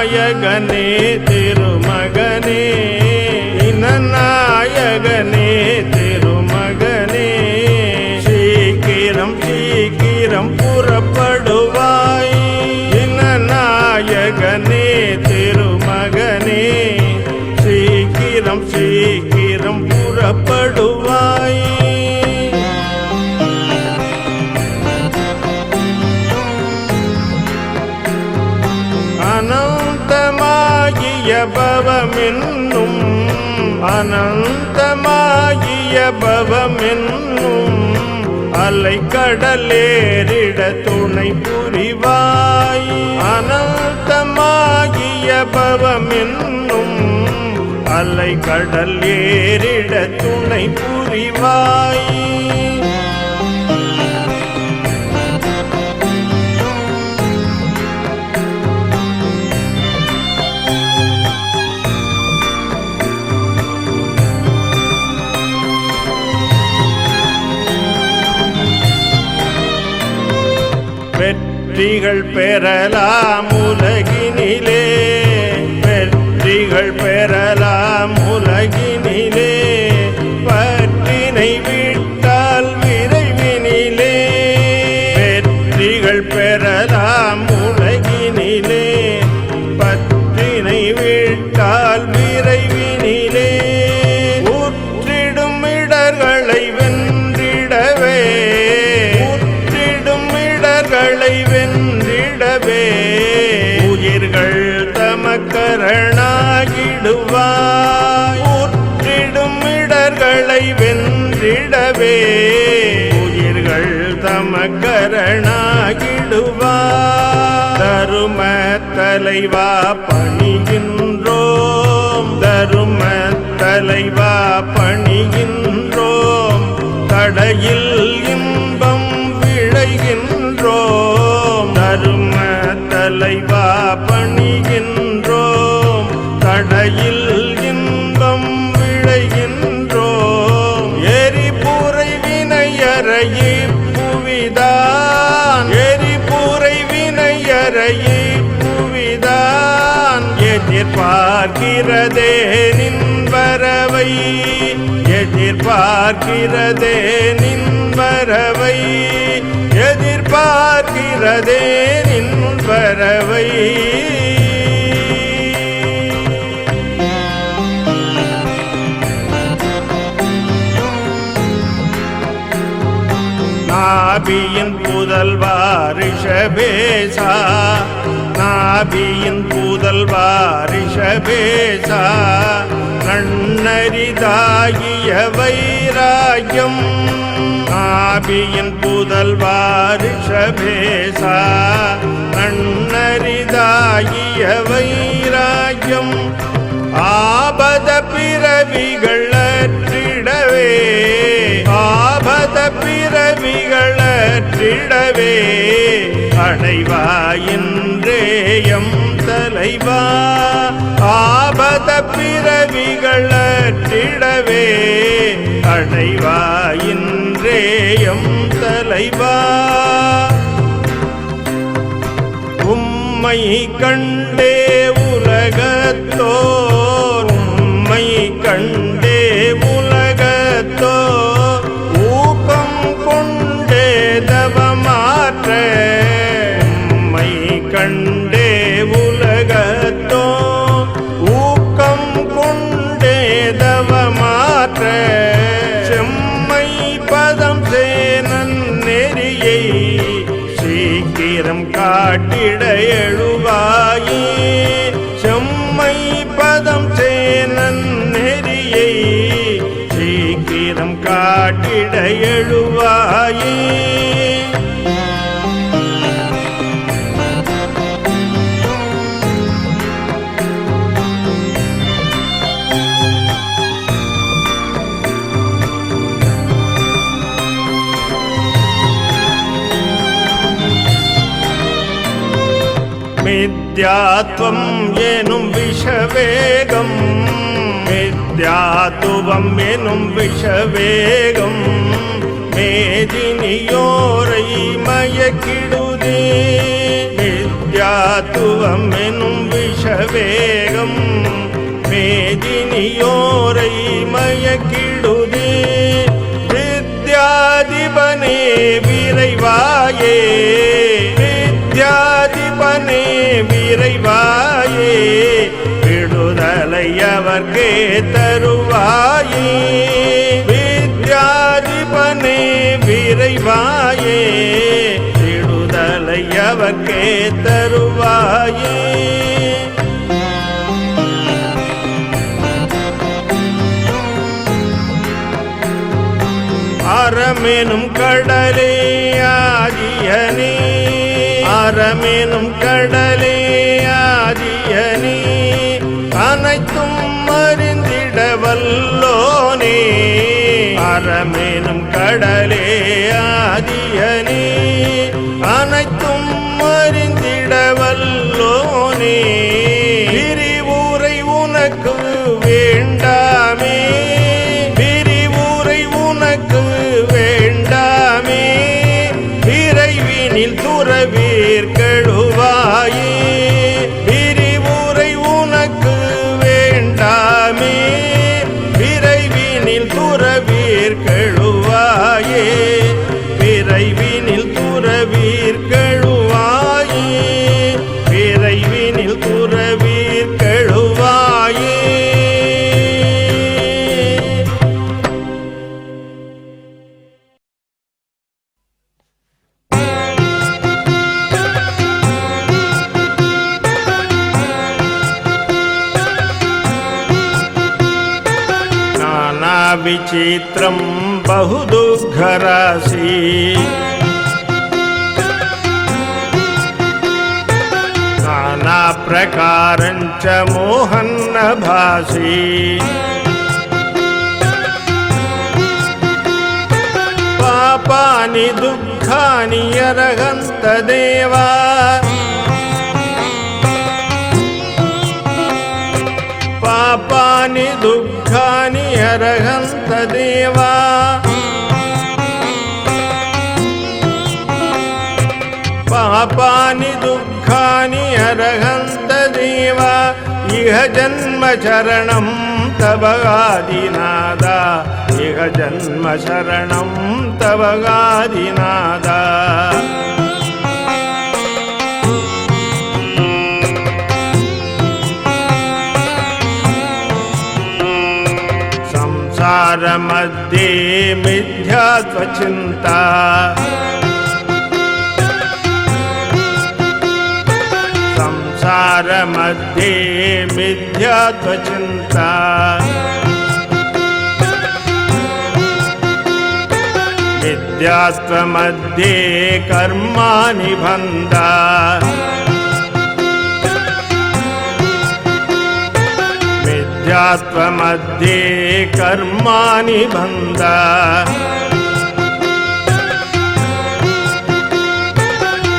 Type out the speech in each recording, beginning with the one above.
நாயகனே திருமகனே இனநாயகனே திருமகனே சீக்கிரம் சீக்கிரம் புறப்படுவாய் இனநாயகனே திருமகனே சீக்கிரம் சீக்கிரம் புறப்படுவாய் அனந்தமாகிய பவமென்னும் அனந்தமாகிய பவமென்னும் அலைக்கடலேறிட துணை புரிவாய் அனந்தமாகிய பவமென்னும் அலைக்கடல் ஏறிட துணை புரிவாய் வெற்றிகள் பெறலாம் உலகினிலே வெற்றிகள் பெறலாம் உலகினிலே பற்றினை விட்டால் விரைவினிலே வெற்றிகள் பெறலாம் உலகினிலே பற்றினை விட்டால் விரைவினிலே உற்றிடும் இடர்களை வென்றிடவே வென்றிடவே உயிர்கள் தமக்கரணாகிடுவாய் உற்றிடும் இடர்களை வென்றிடவே உயிர்கள் தமக்கரணாகிடுவாய் தரும தலைவா பணிகின்றோம் தரும தலைவா பணிகின்றோம் தடையில் இன்பம் விளைகின்றோம் தரும தலைவா பணிகின்றோம் தடையில் இன்பம் விளைகின்றோம் எரிபூரை வினையறையை புவிதான் எரிபூரை வினையறையை புவிதான் எதிர்பார்க்கிறதே நின் வரவை எதிர்பார்க்கிறதே நின் வரவை எதிர்பார்க்கிறதே நின் வரவை நாபியின் புதல்வா ரிஷபேசா நாபியின் புதல்வா ரிஷபேசா நன்னரிதாகிய வைராகியம் நாபியின் புதல்வா ரிஷபேசா நன்னரிதாகிய வைராகியம் ஆபத பிறவிகள் அற்றிடவே ஆபத பிறவிகள் அற்றிடவே அடைவாயின்றேயம் தலைவா ஆபத பிறவிகள் அற்றிடவே அடைவாயின்றேயம் தலைவா உம்மை கண்டே உலகத்தோர் உம்மை கண்டே உலகத்தோர் ஊக்கம் கொண்டே தவமாற்ற உம்மை கண்டே உலகத்தோர் ஊக்கம் கொண்டே தவமாற்ற செம்மை பதம் சேனன் நெறியை சீக்கிரம் காட்டிட எழுவாயே செம்மை பதம் சேனன் நெறியை சீக்கிரம் காட்டிட எழுவாயே மித்யாத்வம் எனும் விஷவேகம் மித்யாத்துவம் எனும் விஷவேகம் மேதினியோரை மயக்கிடுதே மித்யாத்துவம் எனும் விஷ விஷவேகம் மேதினியோரை மயக்கிடுதே வித்யாதிபனே விரைவாயே வித்யாதிபனே விரைவாயே விடுதலை அவர்க்கே தருவாயே வித்யாதிபனே விரைவாயே விடுதலை அவர்க்கே தருவாயே அறமெனும் கடலே ஆதியனே அறமெனும் கடலே ஆதியனே அனைத்தும் அறிந்திட வல்லோனே அறமெனும் கடலே ஆதியனே அனைத்தும் அறிந்திட வல்லோனே விரிவுரை உனக்கு வேண்டாமே விரிவுரை உனக்கு வேண்டாமே விரைவினில் துறவீர் கெழுவாயே விரிவுரை உனக்கு வேண்டாமே விரைவினில் துறவீர் கெழுவாயே விரைவினில் துறவீர் கெழுவாயே விரைவினில் துறவீர் கெழுவாயே नाना विचित्रं बहुदुःखराशि नाना प्रकारञ्च मोहन्न भासि पापानि दुःखानि अरहन्त देवा पापानि दुःखानि अरहन्त देवा पापानि दुःखानि अरहन्त देवा इह जन्म शरणं तव आदिनादा इह जन्म शरणं तव आदिनादा संसारमध्ये मिथ्यात्वचिन्ता संसारमध्ये मिथ्यात्वचिन्ता मिथ्यात्वमध्ये कर्माणि बन्धा मिथ्यात्वमध्ये कर्माणि बन्धा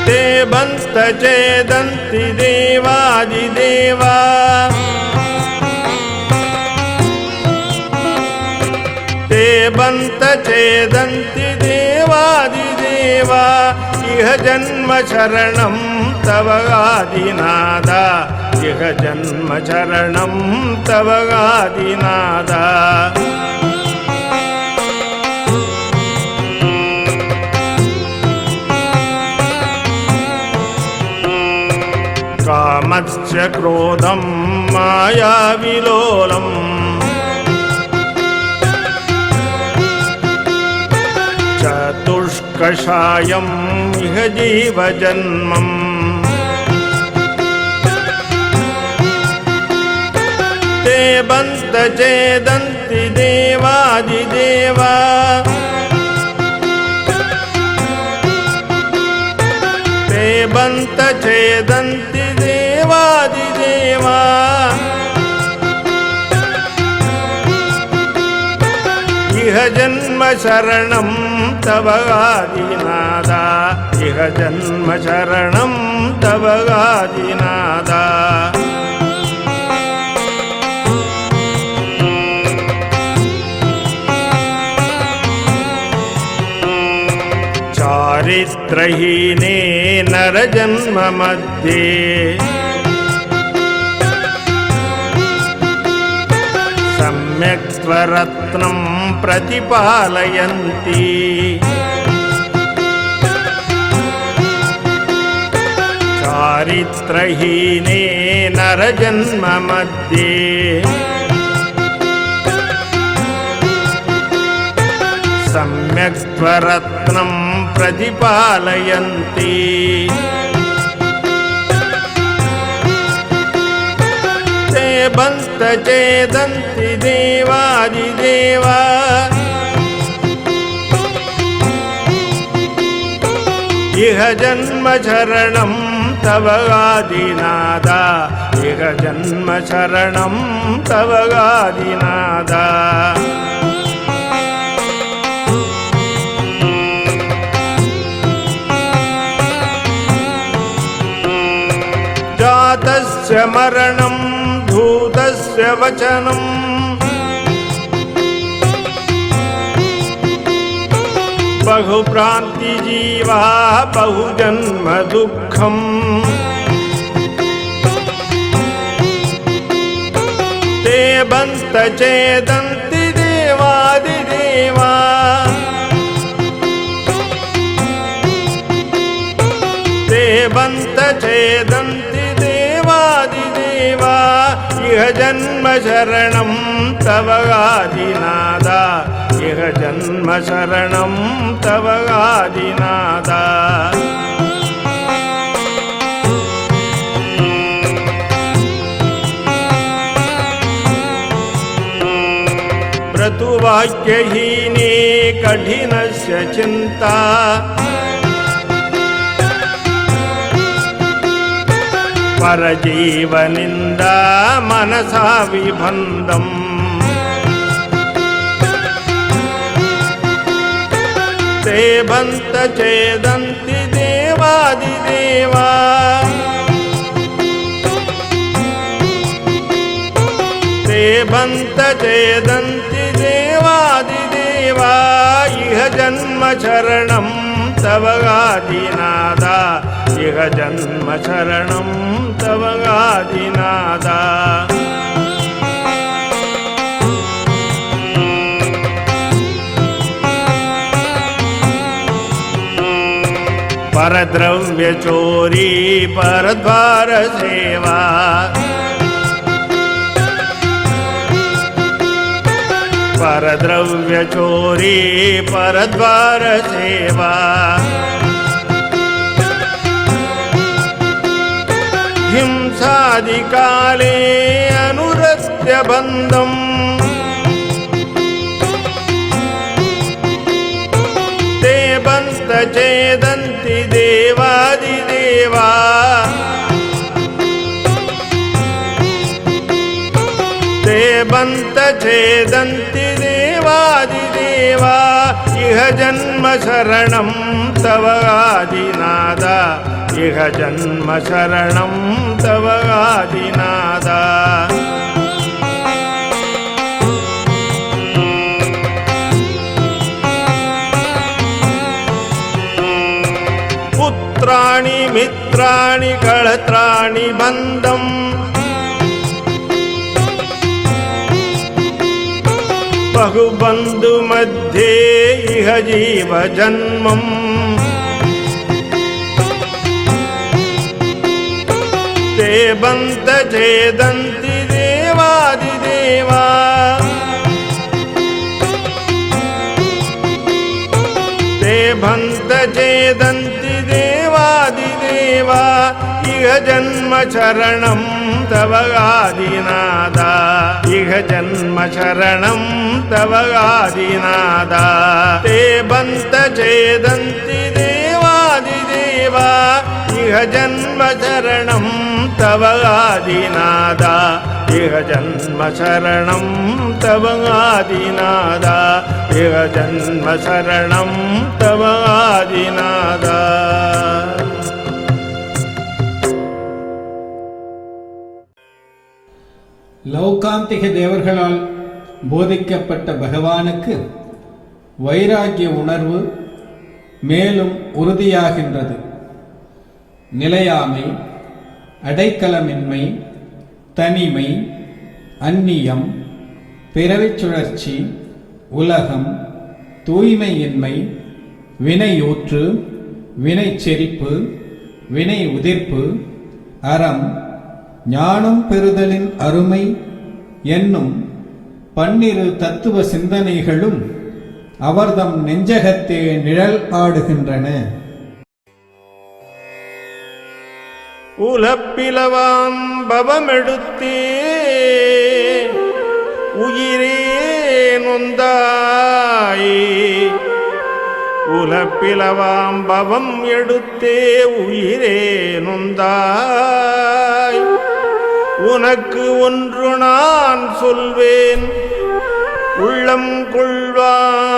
ते बन्त चेदन्ति देवादिदेवा ते बन्त चेदन्ति देवादिदेवा इह जन्म शरणं तव आदिनादा इह जन्म शरणं तव आदिनादा कामस्य क्रोधं मायाविलोलम् चतुष्कषायम् इह जीवजन्मम् ते बन्त चेदन्ति देवादिदेवा ते बन्त चेदन्ति देवादिदेवा इह जन्म शरणं तव आदिनादा इह जन्म शरणं तव आदिनादा चारित्रहीने नरजन्म मध्ये सम्यक् स्वरत्नं प्रतिपालयन्ति चारित्रहीने नरजन्म मध्ये सम्यक् स्वरत्नं प्रतिपालयन्ति ते बन्त चेदन्ति देवादिदेवा इह जन्म शरणं तव आदिनादा इह जन्म शरणं तव आदिनादा जातस्य मरणं धूतस्य वचनं बहुप्रान्ति जीवा बहुजन्म दुःखम् ते बन्त चेदन्ति देवादिदेवा ते बन्त चेदन्ति देवादिदेवा इह जन्म शरणं तव आदिनादा इह जन्म शरणं तव आदिनादा ऋतुवाक्यहीने कठिनस्य चिन्ता परजीवनिन्दा मनसा विबन्धम् ते बन्त चेदन्ति देवादिदेवा ते बन्त चेदन्ति देवादिदेवा इह जन्म शरणं तव आदिनादा इह जन्म शरणं तव आदिनादा परद्रव्यचोरी परद्वार सेवा परद्रव्यचोरी परद्वार सेवा हिंसादिकाले अनुरक्त्य बन्धम् ते बन्त चेदन्ति देवादिदेवा ते बन्त चेदन्ति देवादिदेवा इह जन्म शरणं तव आदिनादा इह जन्म शरणं तव आदिनादा पुत्राणि मित्राणि कळत्राणि बन्धम् बहुबन्धु मध्ये इह जीव जन्मम् ते बन्त चेदन्ति देवादिदेवा ते बन्त चेदन्ति देवादिदेवा इह जन्म शरणं तव आदिनादा इह जन्म शरणं तव आदिनादा ते बन्त चेदन्ति देवादिदेवा इह जन्म शरणं तव आदिनादा इह जन्म शरणं तव आदिनादा इह जन्म शरणं तव आदिनादा லௌகாந்திக தேவர்களால் போதிக்கப்பட்ட பகவானுக்கு வைராகிய உணர்வு மேலும் உறுதியாகின்றது. நிலையாமை, அடைக்கலமின்மை, தனிமை, அந்நியம், பிறவிச் சுழற்சி, உலகம், தூய்மையின்மை, வினையூற்று, வினை செறிப்பு, வினை உதிர்ப்பு, அறம், ஞானம் பெறுதலின் அருமை என்னும் 12 தத்துவ சிந்தனைகளும் அவர்தம் நெஞ்சகத்தே நிழல் ஆடுகின்றன. உலப்பிலவாம் பவமெடுத்தே உயிரே நொந்தாய். உலப்பிலவாம் பவம் எடுத்தே உயிரே நொந்தாய். உனக்கு ஒன்று நான் சொல்வேன் உள்ளம் கொள்வாய்.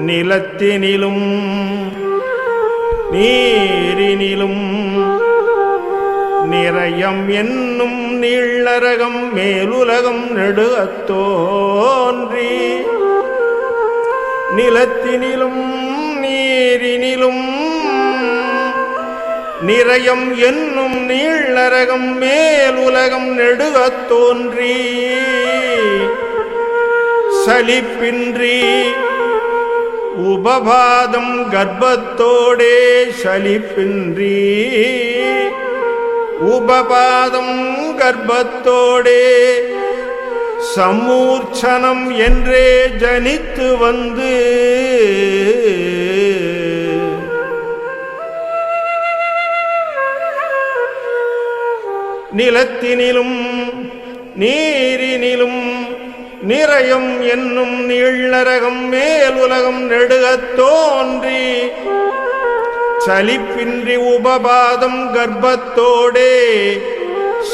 நிலத்தினிலும் நீரினிலும் நிறையம் என்னும் நீள்ளரகம் மேலுலகம் நெடுகத் தோன்றி. நிலத்தினிலும் நீரினிலும் நிறையம் என்னும் நீள்ளரகம் மேலுலகம் நெடுகத் தோன்றி. சலிப்பின்றி உபபாதம் கர்ப்பத்தோடே சலிப்பின்றி உபபாதம் கர்ப்பத்தோடே சமூர்ச்சனம் என்றே ஜனித்து வந்து நிலத்தினிலும் நீரினிலும் நிறையம் என்னும் நீள்ளரகம் மேலுலகம் நெடுகத் தோன்றி. சலிப்பின்றி உபபாதம் கர்ப்பத்தோடே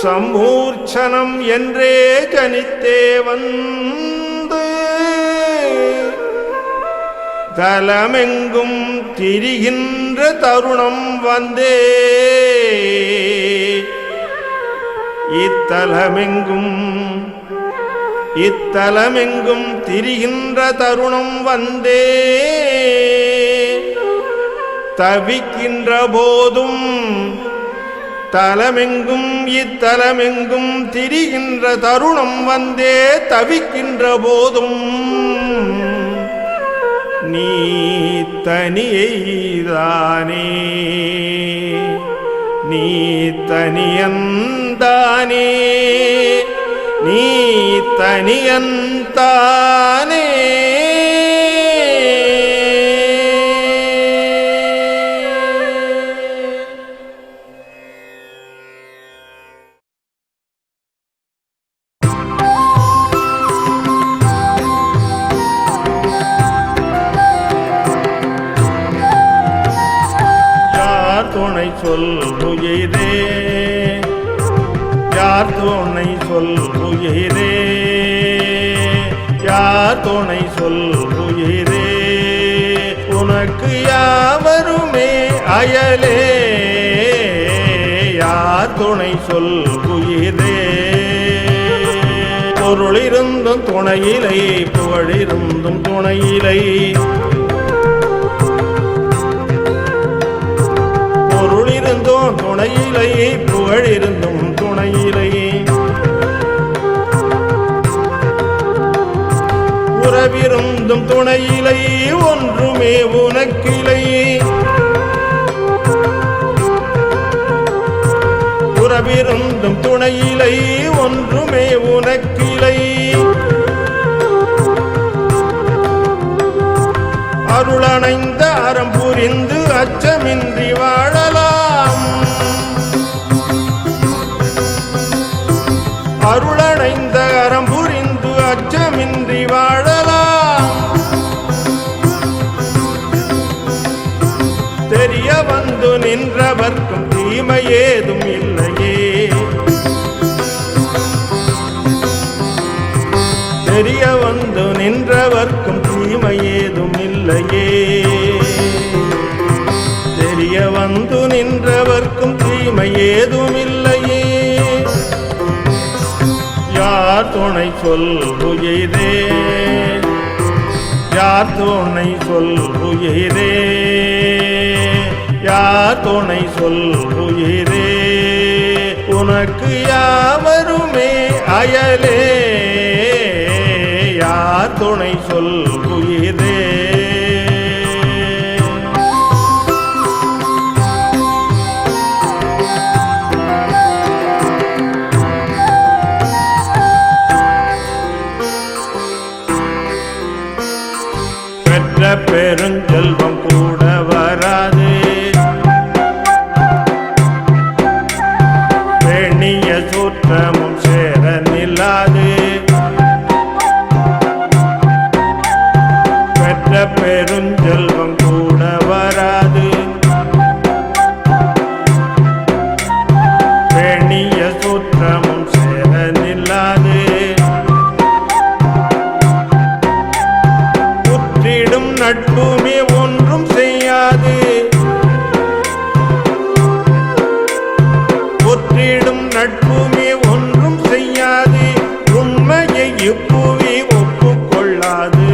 சமூர்ச்சனம் என்றே ஜனித்தே வந்து தலமெங்கும் திரிகின்ற தருணம் வந்தே. இத்தலமெங்கும் திரிகின்ற தருணம் வந்தே. தவிக்கின்ற போதும் தலமெங்கும் இத்தலமெங்கும் திரிகின்ற தருணம் வந்தே. தவிக்கின்ற போதும் நீ தனியைதானே, நீ தனியந்தானே, நீ தனியந்தானே. யார் துணை சொல் உயிரே, யார் துணை சொல் உயிரே, யார் துணை சொல் உயிரே. உனக்கு யாவருமே அயலே, யார் துணை சொல் உயிரே. பொருளிருந்தும் துணையிலை, புகழிருந்தும் துணையிலை, பொருளிருந்தும் துணையிலை, புகழிருந்தும் துணையிலை. உறவிருந்தும் துணையிலை, ஒன்றுமே உனக்கிலை. உறவிருந்தும் துணையிலை, ஒன்றுமே உனக்கிலை. அருளணைந்த அறம் புரிந்து அச்சமின்றி வாழலாம். அருளணைந்த அறம் புரிந்து அச்சமின்றி வாழலாம். தெரிய வந்து நின்றவர்க்கும் தீமை ஏதும் இல்லையே, தெரிய வந்து நின்றவர்க்கும் தீமை ஏதும் இல்லையே, தெரிய வந்து நின்றவர்க்கும் தீமை ஏதும் இல்லையே. யார் துணை சொல் உயிரே, யார் துணை சொல் உயிரே, யார் துணை சொல் உயிரே. உனக்கு யாவருமே அயலே யார் துணை சொல் உயிரே. பெற்ற பெருஞ்செல்வம் கூட வராது, பெண்ணிய சூற்றமும் சேர நில்லாது. பெற்ற பெருஞ்செல்வம் கூட வராது, பெண்ணிய சூற்றமும் சேர நில்லாது. புற்றிடும் நட்புமே ஒன்றும் செய்யாது, புற்றிடும் நட்புமே ஒன்றும் செய்யாது. உண்மையை இப்புவி ஒப்புக்கொள்ளாது,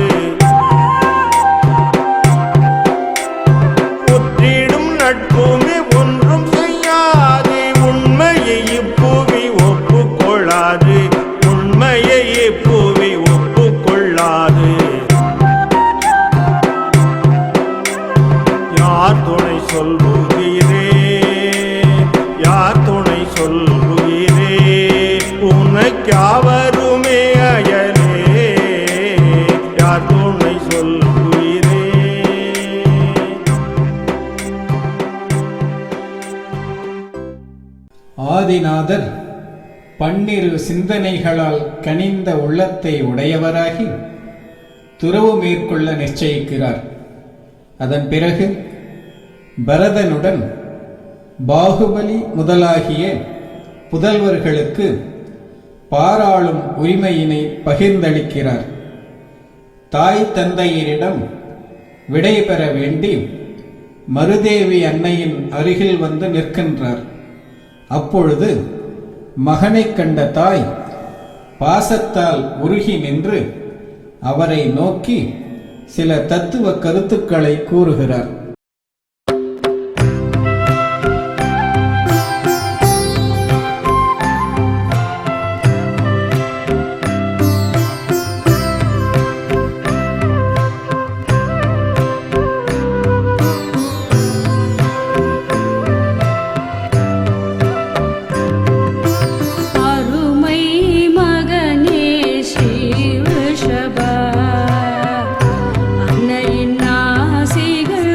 புற்றிடும் நட்புமே ஒன்றும் செய்யாது. உண்மையை இப்புவி ஒப்புக்கொள்ளாது, உண்மையை இப்புவி ஒப்புக்கொள்ளாது. யார் துணை சொல்லுகிறே, யார் துணை சொல்லுகிறே, உனக்காவருமே அயலே யார் துணை சொல்லுகிறே. ஆதிநாதர் பன்னிரு சிந்தனைகளால் கனிந்த உள்ளத்தை உடையவராகி துறவு மேற்கொள்ள நிச்சயிக்கிறார். அதன் பிறகு பரதனுடன் பாகுபலி முதலாகிய புதல்வர்களுக்கு பாராளும் உரிமையினை பகிர்ந்தளிக்கிறார். தாய் தந்தையரிடம் விடை பெற வேண்டி மருதேவி அன்னையின் அருகில் வந்து நிற்கின்றார். அப்பொழுது மகனைக் கண்ட தாய் பாசத்தால் உருகி நின்று அவரை நோக்கி சில தத்துவ கருத்துக்களை கூறுகிறார். அன்னையின் ஆசிகள்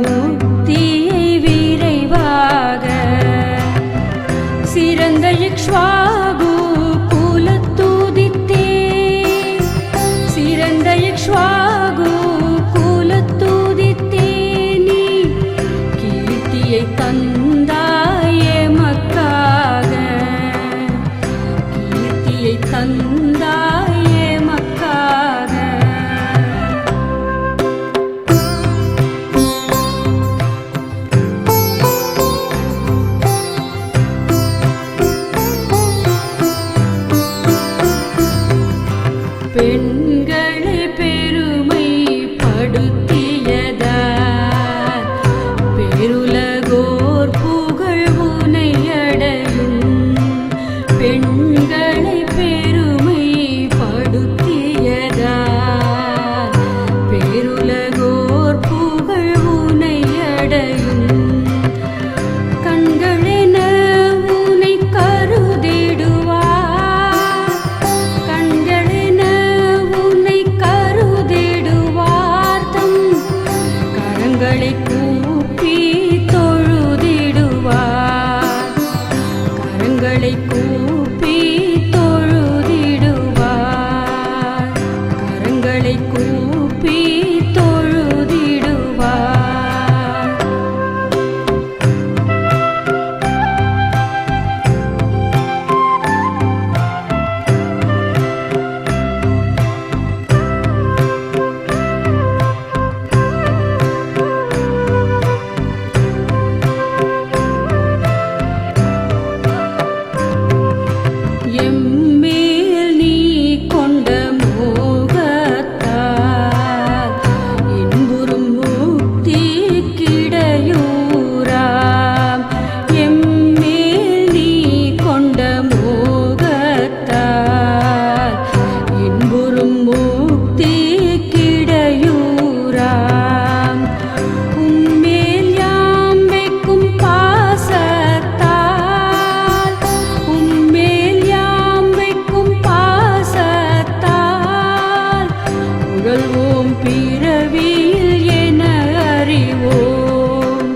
முக்தியை விரைவாக சிறந்த இக்ஷ்வாகு குலத்துதித்தே சிறந்த இக்ஷ்வாகு குலத்துதித்தே நீ கீர்த்தியை தந்தாயே மக்காக கீர்த்தியை தந்தாயே மக்காக பெண்களை பெருமைப்படுத்தியதார் பெருலகோர் புகழ் உனை அடையும் பெண்களை பெருமைப்படுத்தியதார் பெருலகோர் புகழ் உனை அடையும் கண்களென உனை கருதிடுவார் கண்களென உன்னை கருதிடுவார் தம் கரங்களை கூப்பி தொழுதிடுவார் கரங்களை கூப்பி தொழுதிடுவார் கரங்களை கூப்பி தொழுதிடுவார் எம்மேல் நீ கொண்ட மோகத்தால் இன்புறும் முக்தி கிடையூராம் எம்மேல் நீ கொண்ட மோகத்தால் இன்புறும் முக்தி கிடையூராம் உம்மேல் யாம் வைக்கும் பாசத்தால் உம்மேல் யாம் வைக்கும் பாசத்தால் உழல்வோம் பிறவியில் என அறிவோம்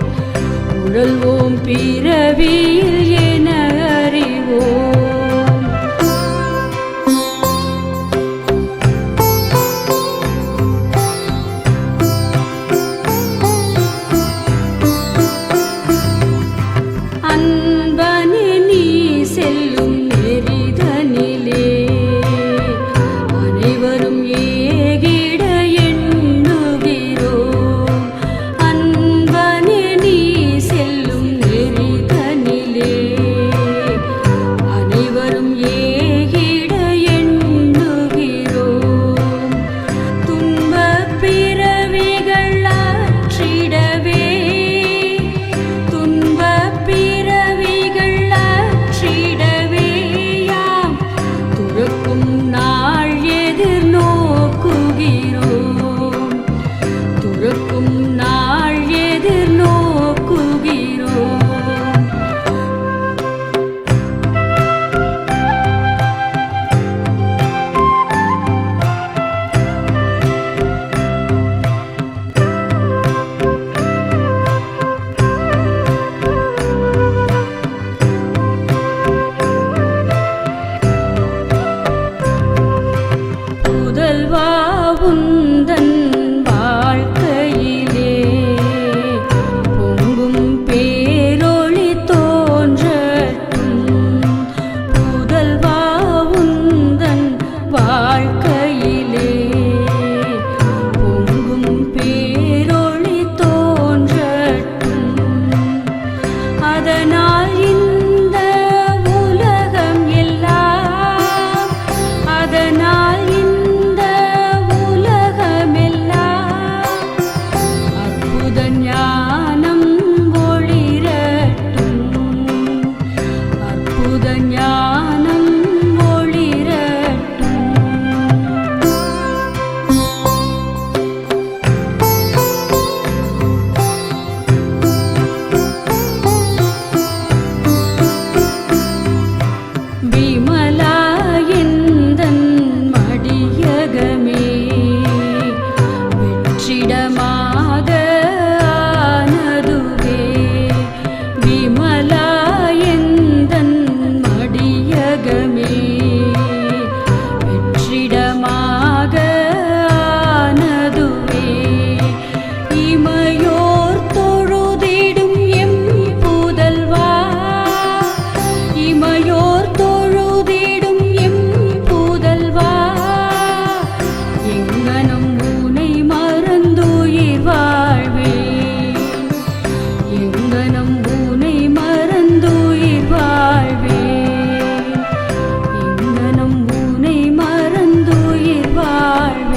உழல்வோம் பிறவியில் என அறிவோம் அன்பனே நீ செல்லும் நெறிதனிலே அனைவரும் ஏகிட எண்ணுகிறோம் அன்பனே நீ செல்லும் நெறிதனிலே எங்கனம் உனை மறந்துயிர் வாழ்வேன், எங்கனம் உனை மறந்துயிர் வாழ்வேன்.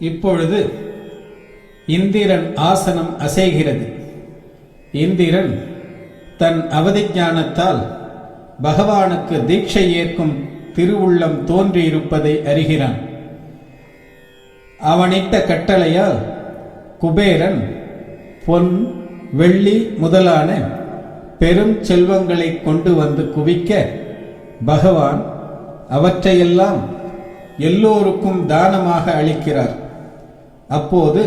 இப்பொழுது இந்திரன் ஆசனம் அசைகிறது. இந்திரன் தன் அவதிஞானத்தால் பகவானுக்கு தீட்சை ஏற்கும் திருவுள்ளம் தோன்றியிருப்பதை அறிகிறான். அவனிட்ட கட்டளையால் குபேரன் பொன், வெள்ளி முதலான பெரும் செல்வங்களை கொண்டு வந்து குவிக்க பகவான் அவற்றையெல்லாம் எல்லோருக்கும் தானமாக அளிக்கிறார். அப்போது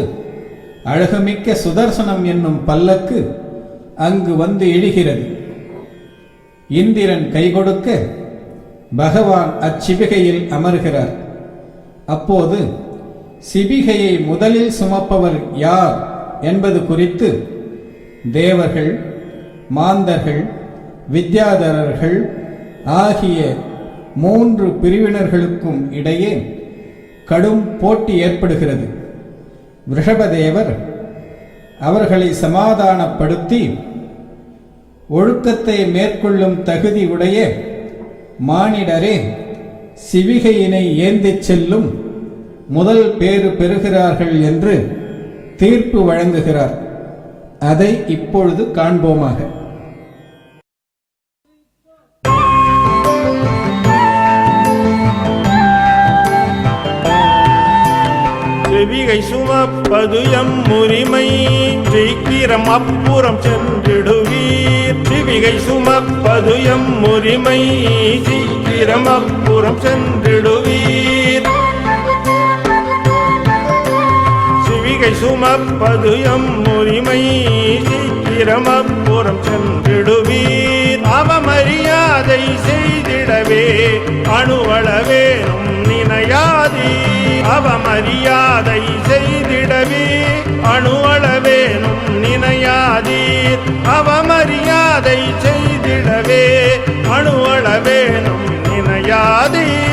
அழகுமிக்க சுதர்சனம் என்னும் பல்லக்கு அங்கு வந்து இழுகிறது. இந்திரன் கை கொடுக்க பகவான் அச்சிபிகையில் அமர்கிறார். அப்போது சிபிகையை முதலில் சுமப்பவர் யார் என்பது குறித்து தேவர்கள், மாந்தர்கள், வித்யாதரர்கள் ஆகிய 3 பிரிவினர்களுக்கும் இடையே கடும் போட்டி ஏற்படுகிறது. ரிஷபதேவர் அவர்களை சமாதானப்படுத்தி ஒழுக்கத்தை மேற்கொள்ளும் தகுதி உடைய மானிடரே சிவிகையினை ஏந்திச் செல்லும் முதல் பேறு பெறுகிறார்கள் என்று தீர்ப்பு வழங்குகிறார். அதை இப்பொழுது காண்போமாக. செவிகை சுமப்பது எம் உரிமை, சீக்கிரம் அப்புறம் சென்றிடுவீர். சிவிகை சுமப்பது எம் உரிமை, சீக்கிரம் அப்புறம் சென்றிடுவீர். சிவிகை சுமப்பது எம் உரிமை, சீக்கிரம் அப்புறம் சென்றிடுவீர். அவமரியாதை செய்திடவே அணுவளவேனும் நினையாதீர். அவமரியாதை செய்திடவே அணுவளவேனும் நினையாதீர். அவமரியாதை செய்திடவே அணுவளவேனும் நினையாதீர்.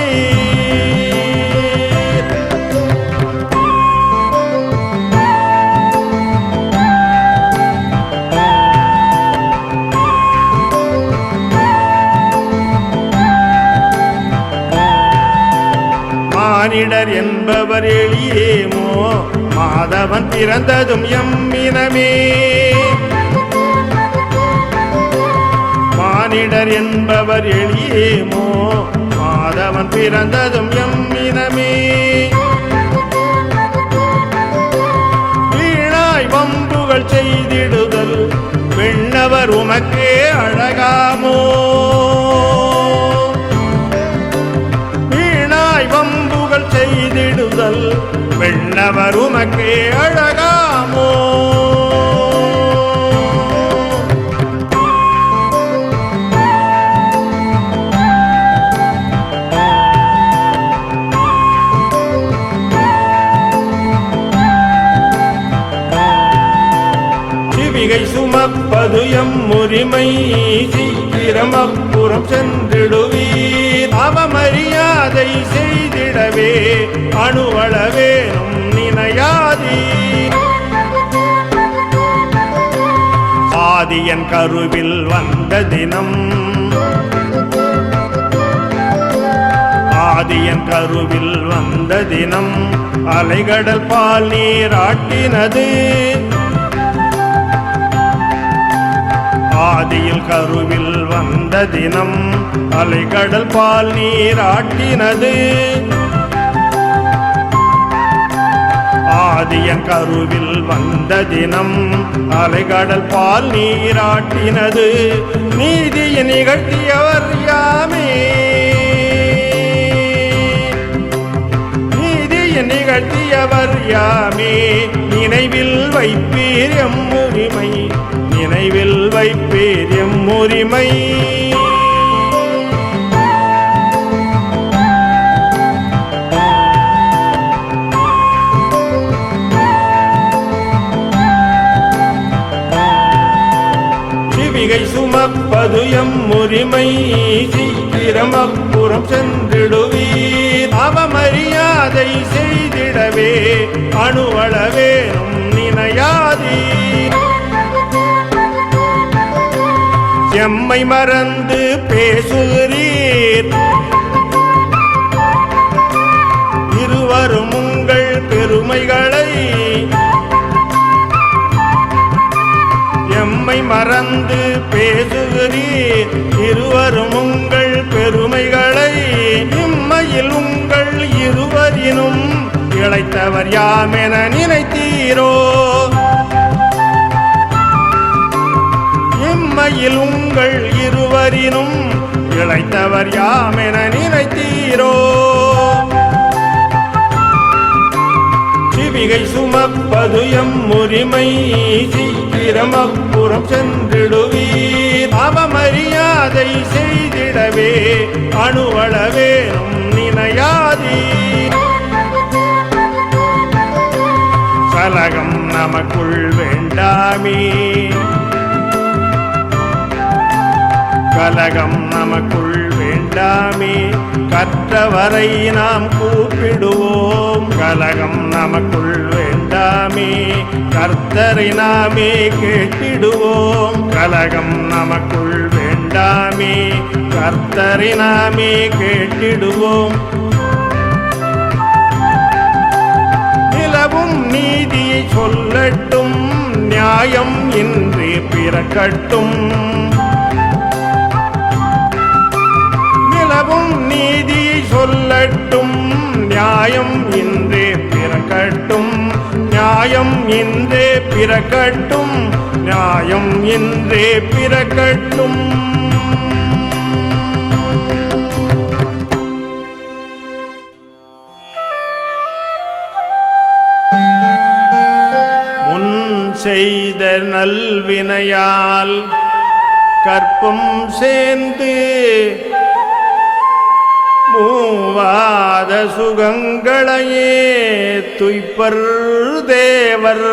மானிடர் என்பவர் எளியேமோ, மாதவன் பிறந்ததும் எம்மினமே. மானிடர் என்பவர் எளியேமோ மாதவன் பிறந்ததும் எம்மினமே வீணாய் வம்புகள் செய்திடுதல் விண்ணவர் உமக்கே அழகாமோ வீணாய் வம்புகள் செய்திடுதல் விண்ணவர் உமக்கே அழகாமோ சிவிகை சுமப்பது எம் உரிமை சீக்கிரம் அப்புறம் சென்றிடுவீர் அவமரியாதை செய்திடவே அணுவளவேனும் நினையாதீர் ஆதியன் கருவில் வந்த தினம் ஆதியன் கருவில் வந்த தினம் அலைகடல் பால் நீராட்டினது ஆதியில் கருவில் வந்த தினம் அலைகடல் பால் நீராட்டினது ஆதியன் கருவில் வந்த தினம் அலைகடல் பால் நீராட்டினது நீதியை நிகழ்த்தியவர் யாமே நீதியை நிகழ்த்தியவர் யாமே நினைவில் வைப்பீர் எம் உரிமை நினைவில் வைப்பீர் எம் உரிமை சிவிகை சுமப்பது எம் உரிமை சீக்கிரம் அப்புறம் சென்றிடுவீர் அவமரியாதை செய்திடவே அணுவளவேனும் நினையாதீர் எம்மை மறந்து பேசுகிறீர் இருவரும் உங்கள் பெருமைகளை எம்மை மறந்து பேசுகிறீர் இருவரும் உங்கள் பெருமைகளை இம்மையில் உங்கள் இருவரினும் இளைத்தவர் யாமென நினைத்தீரோ இம்மையில் உங்கள் இருவரினும் இளைத்தவர் யாமென நினைத்தீரோ சிவிகை சுமப்பது எம் உரிமை சீக்கிரம் அப்புறம் சென்றிடுவீர் அவமரியாதை செய்திடவே அணுவளவேனும் நினையாதீர் கலகம் நமக்குள் வேண்டாமே கலகம் நமக்குள் வேண்டாமே கற்றவரை நாம் கூப்பிடுவோம் கலகம் நமக்குள் வேண்டாமே கர்த்தரை நாமே கேட்டிடுவோம் கலகம் நமக்குள் வேண்டாமே கர்த்தரை நாமே கேட்டிடுவோம் நிலவும் நீதியை சொல்லட்டும் நியாயம் இன்றி பிறக்கட்டும் நிலவும் நீதியை சொல்லட்டும் நியாயம் இன்றே பிறக்கட்டும் நியாயம் இன்றே பிறக்கட்டும் நியாயம் இன்றே பிறக்கட்டும் முன் செய்த நல்வினையால் கற்பம் சேர்ந்து மூவாத சுகங்களையே துய்ப்பர் தேவர்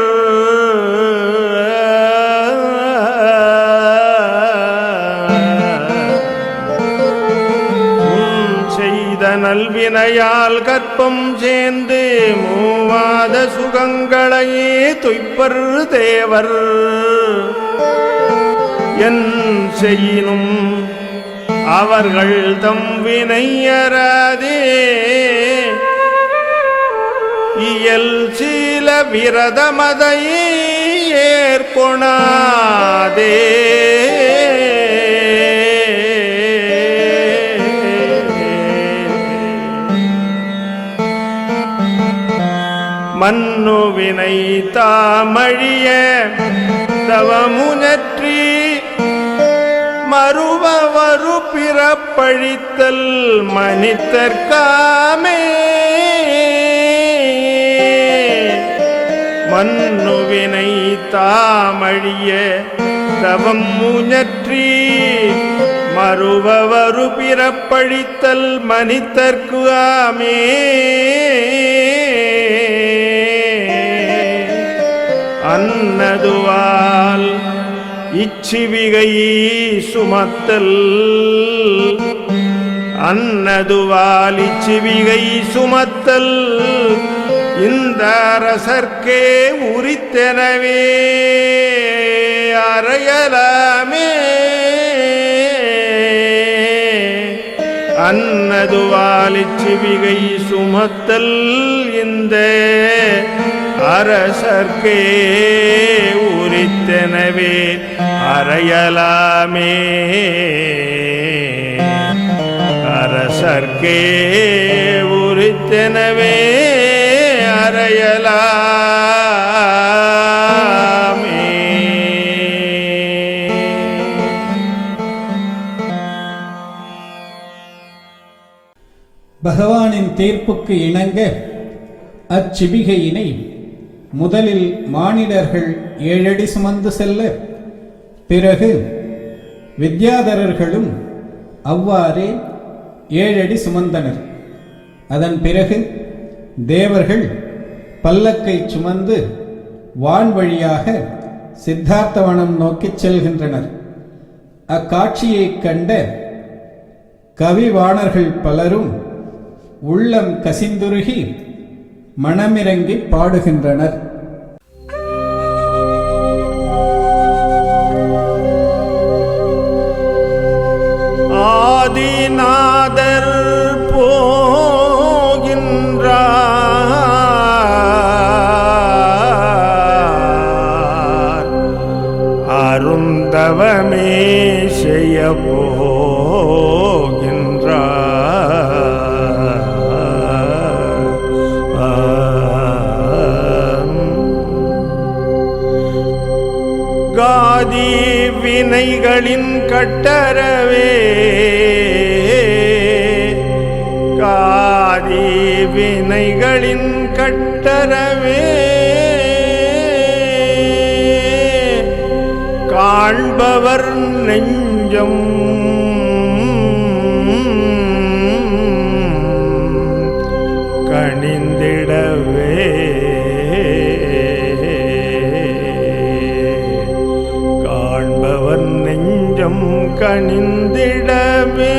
செய்த நல்வினையால் கற்பம் சேர்ந்து மூவாத சுகங்களையே துய்ப்பர் தேவர் என் செய்யினும் அவர்கள் தம் வினையறாதே இயல் சீல விரதமதை ஏற்பொணாதே மன்னுவினை தாமழிய தவமுனற்றி மறுவரு பிறப்பழித்தல் மனிதர்காமே மன்னுவினை தாமழிய தவம் முனற்றி மறுவரு பிறப்பழித்தல் மனிதர்காமே அன்னதுவால் இச்சிவிகை சுமத்தல் அன்னதுவால் இச்சிவிகை சுமத்தல் இந்த அரசர்க்கே உரித்தெனவே அறையலாமே அன்னதுவால் இச்சிவிகை சுமத்தல் இந்த அரசர்க்கே உரித்தெனவே அறையலாமே அரசர்க்கே உரித்தெனவே அறையலாமே. பகவானின் தீர்ப்புக்கு இணங்க அச்சிவிகையினை முதலில் மானிடர்கள் 7 அடி சுமந்து செல்ல, பிறகு வித்யாதரர்களும் அவ்வாறே 7 அடி சுமந்தனர். அதன் பிறகு தேவர்கள் பல்லக்கை சுமந்து வான் வழியாக சித்தார்த்தவனம் நோக்கிச் செல்கின்றனர். அக்காட்சியைக் கண்ட கவிவாணர்கள் பலரும் உள்ளம் கசிந்துருகி மனமிறங்கி பாடுகின்றனர். ஆதிநாதர் போகின்றார் அருந்தவமே செய்ய காதி வினைகளின் கட்டரவே காதி வினைகளின் கட்டரவே காண்பவர் நெஞ்சம் கனிந்திடவே காண்பவர் நெஞ்சம் கனிந்திடவே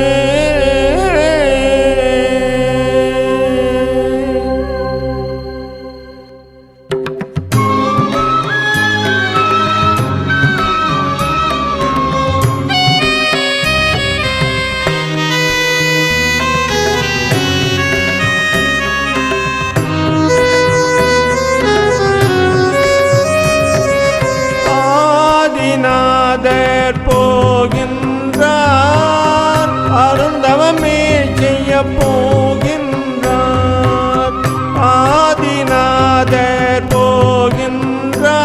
ஆதிநாதர் போகின்றார் அருந்தவமே செய்ய போகின்றார் ஆதிநாதர் போகின்றார்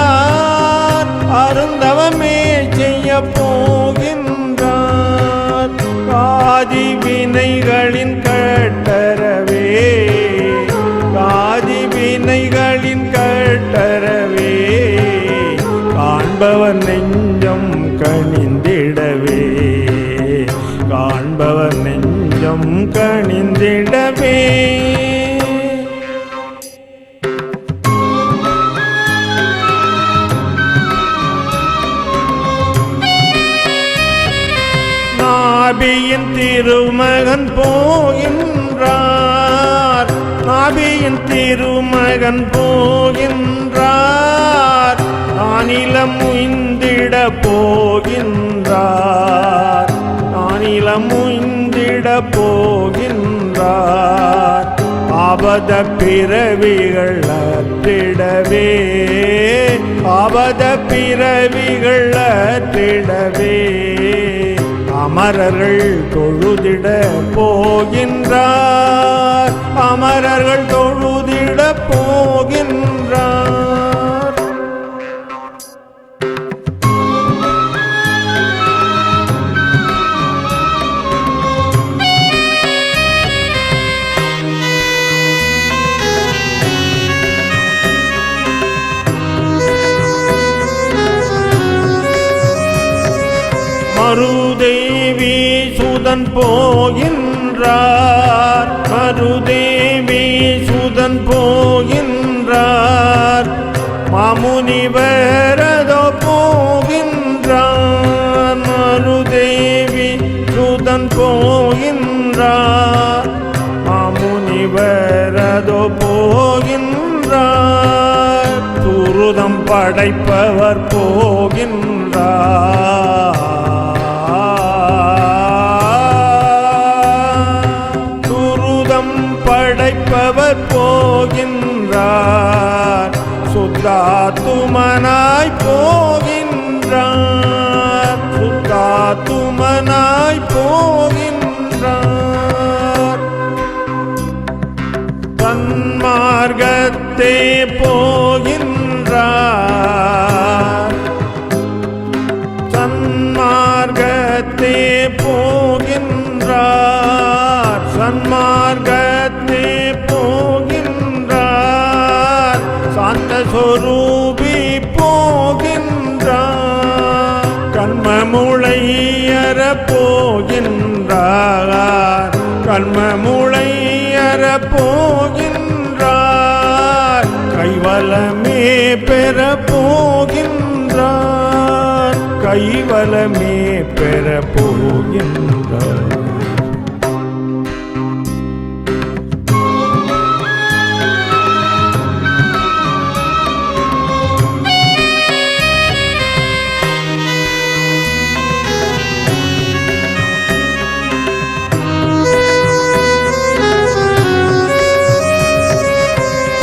அருந்தவமே செய்ய போகின்றார் காதி வினைகளின் கட்டரவே காதி வினைகளின் கட்டரவே காண்பவர் நெஞ்சம் கனிந்திடவே காண்பவர் நெஞ்சம் கனிந்திடவே நாபியின் திருமகன் போகின்றார் நாபியின் திருமகன் போகின்றார் நானிலம் உய்ந்திட போகின்றார் நானிலம் உய்ந்திட போகின்றார் ஆபத பிறவிகள் அற்றிடவே ஆபத பிறவிகள் அற்றிடவே அமரர்கள் தொழுதிட போகின்றார் அமரர்கள் தொழுதிட போகின்றார் மருதேவி சுதன் போகின்றார், மருதேவி சுதன் போகின்றார், மாமுனிவரதோ போகின்றார். மருதேவி சுதன் போகின்றார், மாமுனிவரதோ போகின்றார். துருதம் படைப்பவர் போகின்றார், துருதம் படைப்பவர் போகின்றார். சுத்தாத்துமனாய் போகின்றார், சுத்தாத்துமனாய் போகின்றார். தன்மார்க்கத்தே போகின்றார், சன்மார்க்கத்தே போகின்றார், சன்மார்க்கத்தே போகின்றார். சாந்த சொரூபி போகின்றார், கண்மமுளையற போகின்றார், கண்மமுளையற போகின்றார். கைவலமே பெற போகின்றார், கைவலமே பெற போகின்றார்.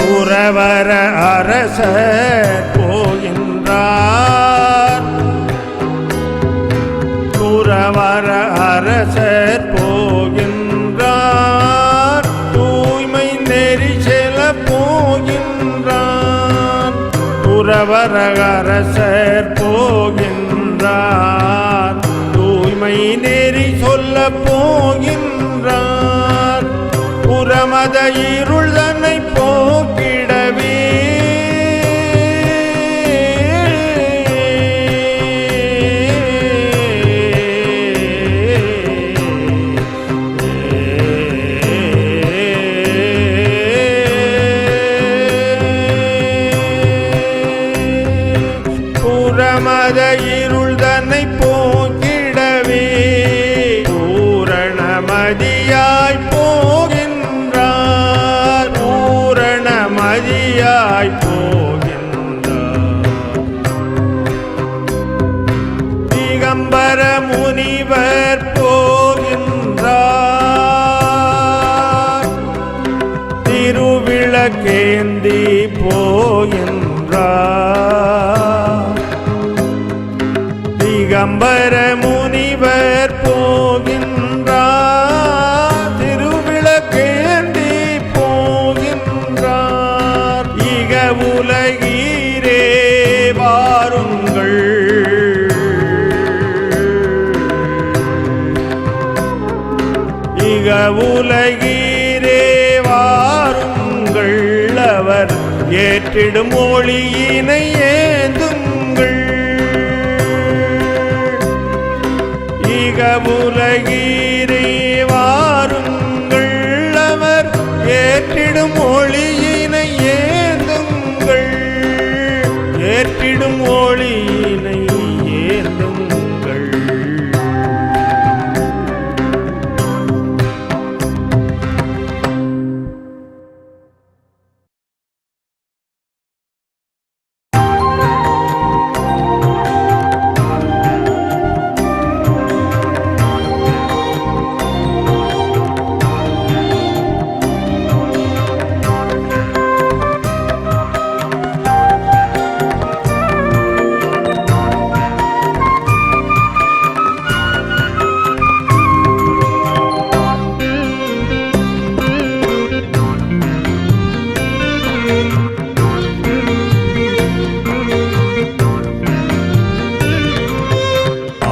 துறவர அரசர் போகின்றார், துறவர அரசர் போகின்றார். தூய்மை நெறி செல்ல போகின்றார், துறவர அரசர் போகின்றார். தூய்மை நெறி சொல்ல போகின்றார். புறமத இருள் தன்னை போக்கிடவே புறமத இருள் தன்னை போக்கிடவே பூரணமதியாய் போகின்றார், பூரணமதியாய் போகின்றார். திகம்பர முனிவர் போகின்றார், திருவிளக்கேந்தி போகின்றார். திகம்பர முனிவர் போகின்றார், திருவிளக்கேந்தி போகின்றார். இக உலகீரே வாருங்கள், இக உலகீரே வாருங்கள். அவர் ஏற்றிடும் ஒளியினை ஏந்துங்கள், இக உலகீரே வாருங்கள். அவர் ஏற்றிடும் ஒளியினை ஏந்துங்கள், ஏற்றிடும் ஒளியினை ஏந்துங்கள்.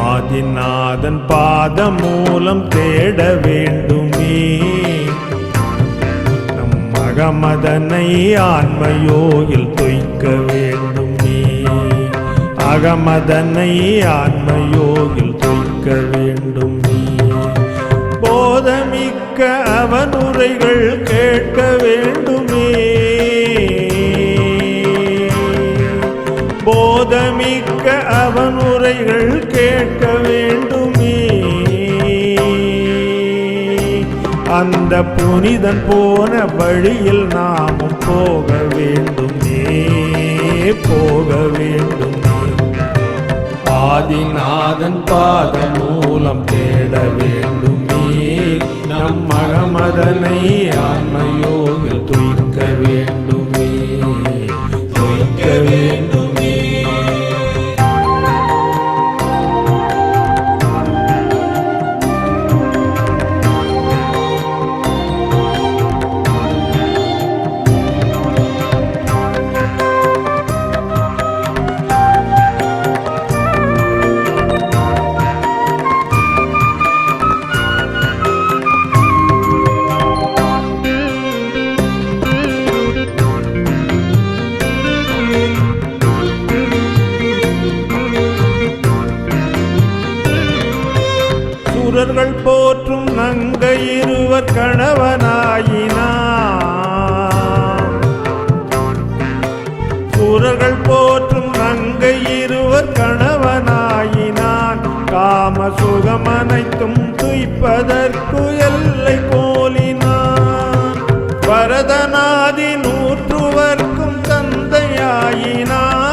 ஆதிநாதன் பாதம் மூலம் தேட வேண்டுமே, நம் அகமதனை ஆன்மயோகில் தொய்க்க வேண்டுமே, அகமதனை ஆன்மயோகில் தொய்க்க வேண்டும். அந்த புனிதன் போன வழியில் நாமும் போக வேண்டுமே, போக வேண்டுமே. ஆதிநாதன் பாத மூலம் தேட வேண்டுமே, நம் மகமதனை ஆன்மயோகில் துய்க்க வேண்டுமே, துய்க்க வேண்டுமே. சூரர்கள் போற்றும் நங்கை இருவர் கணவனாயினான், சூரர்கள் போற்றும் நங்கை இருவர் கணவனாயினான். காம சுகமனைத்தும் துய்ப்பதற்கு எல்லை போலினான். பரதநாதி நூற்றுவர்க்கும் தந்தையாயினான்,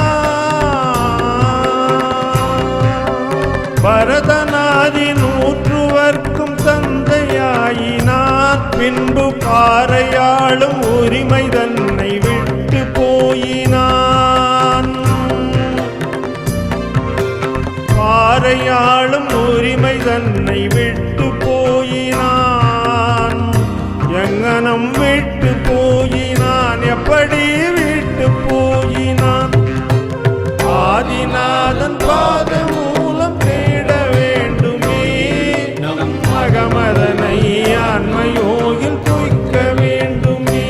பரதநாதி நூற்றுவர்க்கும் தந்தையாயினான். பின்பு பாறையாளும் உரிமை தன்னை விட்டு போயினான், பாறையாளும் உரிமை தன்னை விட்டு போயினான். எங்கனம் விட்டு போயினான், எப்படி விட்டு போயினான்? ஆதிநாதன் பாத மூலம் தேட வேண்டுமே, நம் மகமதனை ஆன்மயோகில் துய்க்க வேண்டுமே.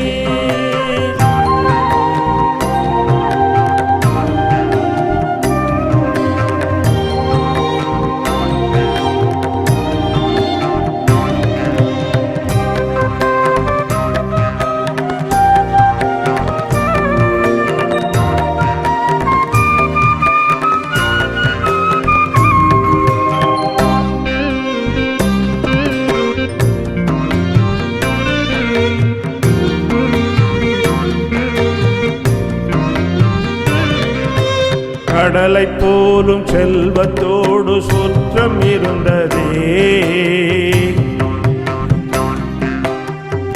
கடலை போலும் செல்வத்தோடு சுற்றம் இருந்ததே,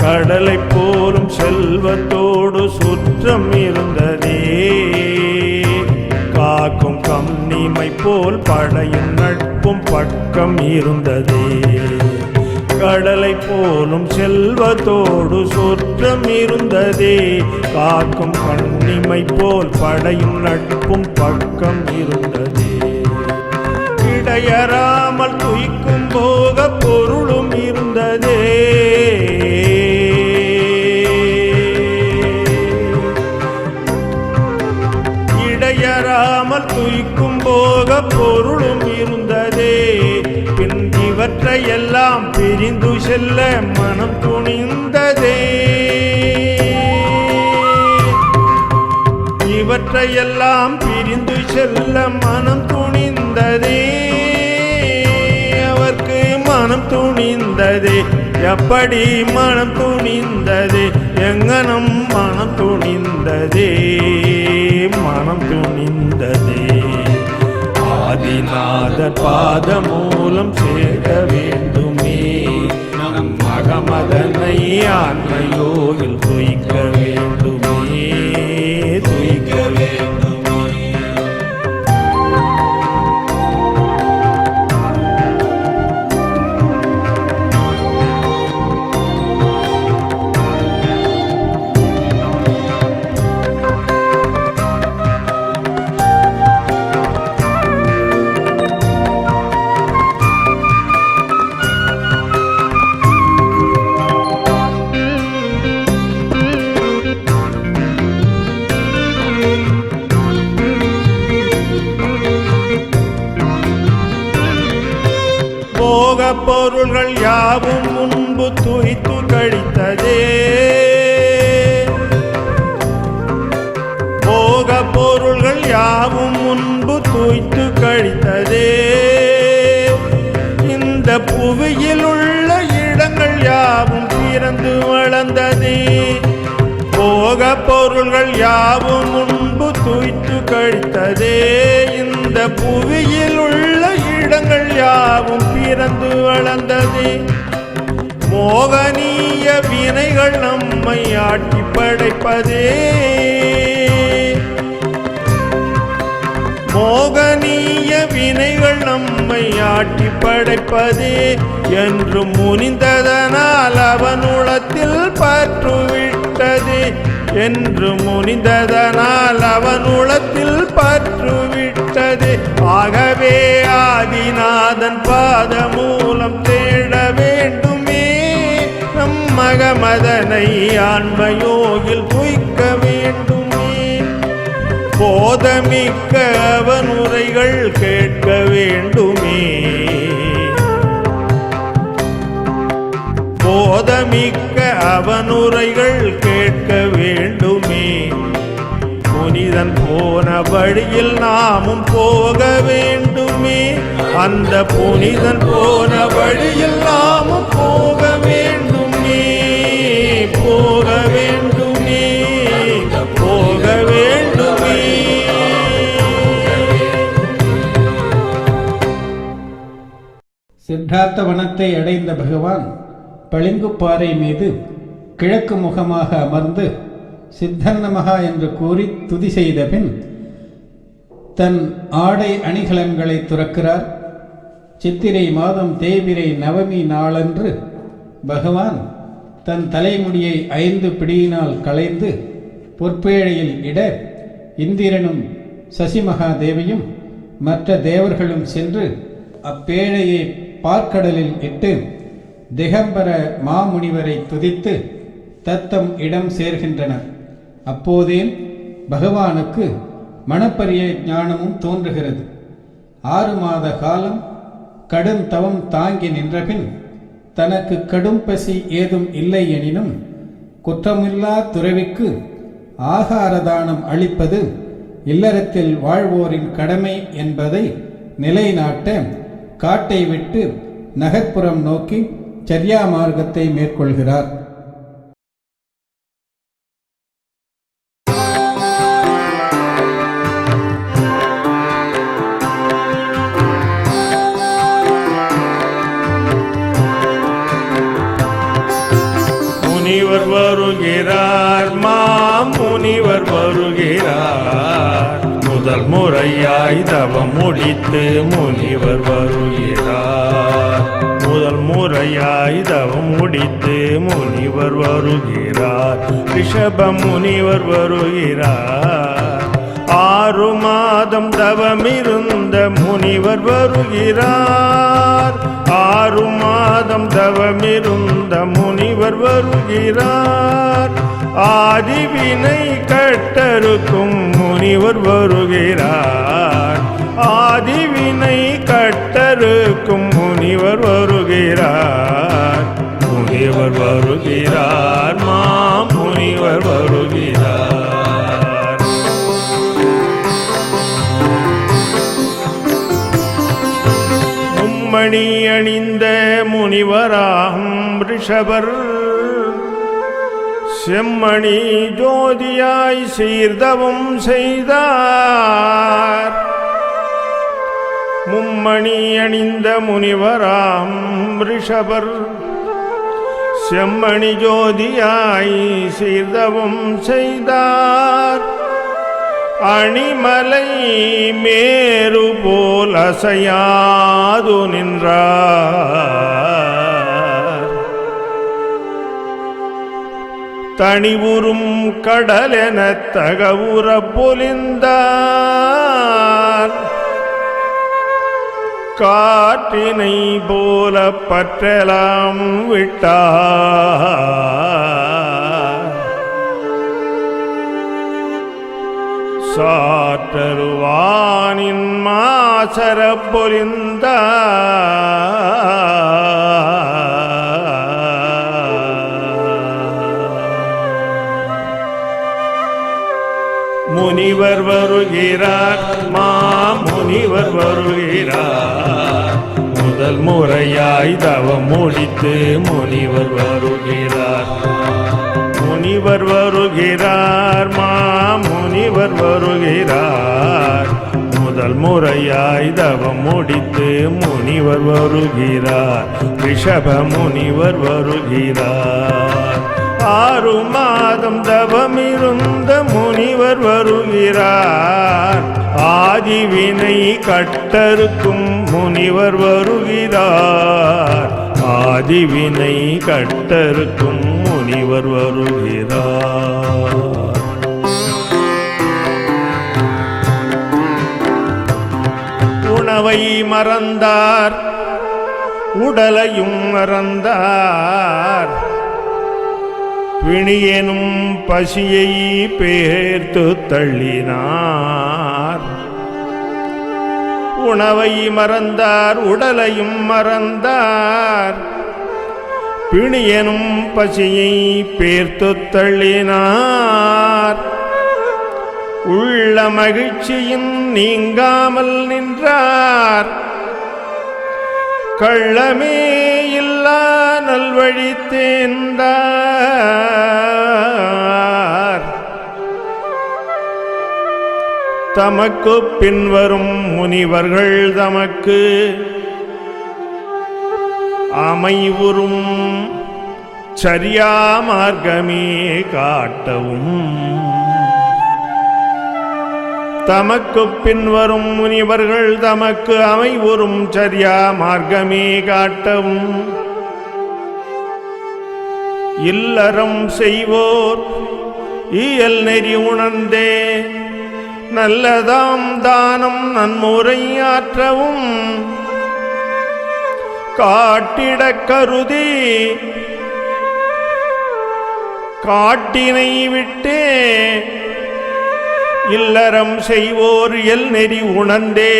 கடலை போலும் செல்வத்தோடு சுற்றம் இருந்ததே. காக்கும் கம்னிமை போல் படையும் நட்பும் பக்கம் இருந்ததே. கடலை போலும் செல்வத்தோடு சுற்றம் இருந்ததே. காக்கும் கண்ணிமை போல் படையும் நட்பும் பக்கம் இருந்ததே. இடையறாமல் துய்க்கும் போக பொருளும் இருந்ததே. இடையறாமல் துய்க்கும் போக பொருளும் இருந்ததே. பின் இவற்றையெல்லாம் பிரிந்து செல்ல மனம் துணிந்ததே. இவற்றையெல்லாம் பிரிந்து செல்ல மனம் துணிந்ததே. அவர்க்கு மனம் துணிந்ததே. எப்படி மனம் துணிந்ததே? எங்கனம் மனம் துணிந்ததே, மனம் துணிந்ததே. ஆதிநாதர் பாத மூலம் சேர வேண்டுமே, நம் மகமதனை ஆன்மயோகில் துய்க்க வேண்டுமே, துய்க்க வேண்டுமே. போக பொருள்கள் யாவும் முன்பு துய்த்து கழித்ததே. போக பொருள்கள் யாவும் முன்பு துய்த்து கழித்ததே. இந்த புவியில் உள்ள இடங்கள் யாவும் பிறந்து வளர்ந்தது. போக பொருள்கள் யாவும் முன்பு துய்த்து கழித்ததே. இந்த புவியில் உள்ள இடங்கள் யாவும் பிறந்து வளர்ந்தது. மோகனீய வினைகள் நம்மை ஆட்டி படைப்பதே. மோகனீய வினைகள் நம்மை ஆட்டி படைப்பதே. என்று முனிந்ததனால் அவனுளத்தில் பற்றுவிட்டது. என்று முனிந்ததனால் அவனுளத்தில் பற்றுவிட்டது. ஆகவே ஆதிநாதன் பாத மூலம் தேட வேண்டுமே. நம்மகமதனை ஆன்மயோகில் துய்க்க வேண்டுமே. போதமிக்க அவனுரைகள் கேட்க வேண்டுமே. போதமிக்க அவனுரைகள் கேட்க வேண்டுமே. புனிதன் போன வழியில் நாமும் போக வேண்டுமே. அந்த புனிதன் போன வழியில் நாமும் போக வேண்டுமே. போக வேண்டுமே. போக வேண்டுமே. சித்தார்த்த வனத்தை அடைந்த பகவான் பளிங்குப்பாறை மீது கிழக்கு முகமாக அமர்ந்து சித்தன் நமகா என்று கூறி துதி செய்த பின் தன் ஆடை அணிகலன்களை துறக்கிறார். சித்திரை மாதம் தேய்பிரை நவமி நாளன்று பகவான் தன் தலைமுடியை 5 பிடியினால் களைந்து பொற்பேழையில் இட இந்திரனும் சசிமகாதேவியும் மற்ற தேவர்களும் சென்று அப்பேழையை பார்க்கடலில் இட்டு திகம்பர மாமுனிவரை துதித்து தத்தம் இடம் சேர்கின்றனர். அப்போதே பகவானுக்கு மணப்பரிய ஞானமும் தோன்றுகிறது. 6 மாத காலம் கடும் தவம் தாங்கி நின்றபின் தனக்கு கடும் பசி ஏதும் இல்லை எனினும் குற்றமில்லா துறவிக்கு ஆகாரதானம் அளிப்பது இல்லறத்தில் வாழ்வோரின் கடமை என்பதை நிலைநாட்ட காட்டை விட்டு நகர்ப்புறம் நோக்கி சர்யா மார்க்கத்தை மேற்கொள்கிறார். முனிவர் வருகிறார். மாமுனிவர் வருகிறார். முதல் முறையாய் தவம் முடித்து முனிவர் வருகிறார். முதல் முறையாய் தவம் முடித்து முனிவர் வருகிறார். ரிஷப முனிவர் வருகிறார். 6 மாதம் தவமிருந்த முனிவர் வருகிறார். 6 மாதம் தவமிருந்த முனிவர் வருகிறார். ஆதிவினை கட்டறுக்கும் முனிவர் வருகிறார். ஆதிவினை கட்டறுக்கும் முனிவர் வருகிறார். முனிவர் வருகிறார். மாமுனிவர் வருகிறார். மும்மணி அணிந்த முனிவராகும் ரிஷபர் செம்மணி ஜோதியாய் சீர்தவம் செய்தார். மும்மணி அணிந்த முனிவராம் ரிஷபர் செம்மணி ஜோதியாய் சீர்தவம் செய்தார். அணிமலை மேரு போல் அசையாது நின்றார். தனிவுறும் கடலென தகவுற பொலிந்தார். காற்றினை போல பற்றலாம் விட்டார். சாற்றருவானின் மாசர பொலிந்தார். முனிவர் வருகிறார். மாமுனிவர் வருகிறார். முதல் முறையாய் தவம் முடித்து முனிவர் வருகிறார். முனிவர் வருகிறார், மாமுனிவர் வருகிறார். முதல் முறையாய் தவம் முடித்து முனிவர் வருகிறார். ரிஷப முனிவர் வருகிறார். 6 மாதம் தவமிருந்த முனிவர் வருகிறார். ஆதிவினை கட்டறுக்கும் முனிவர் வருகிறார். ஆதிவினை கட்டறுக்கும் முனிவர் வருகிறார். உணவை மறந்தார், உடலையும் மறந்தார். பிணியெனும் பசியை பேர்த்து தள்ளினார். உணவை மறந்தார், உடலையும் மறந்தார். பிணியெனும் பசியை பேர்த்து தள்ளினார். உள்ள மகிழ்ச்சியும் நீங்காமல் நின்றார். கள்ளமே இல்லா நல்வழி தேர்ந்தார். தமக்கு பின்வரும் முனிவர்கள் தமக்கு அமைவுறும் சரியா மார்க்கமே காட்டவும். தமக்கு பின்வரும் முனிவர்கள் தமக்கு அமைவுறும் சரியா மார்க்கமே காட்டவும். இல்லறம் செய்வோர் இயல் நெறி உணர்ந்தே நல்லதாம் தானம் நன்முறையாற்றவும். காட்டிடக் கருதி காட்டினை விட்டே இல்லறம் செய்வோர் இயல் நெறி உணர்ந்தே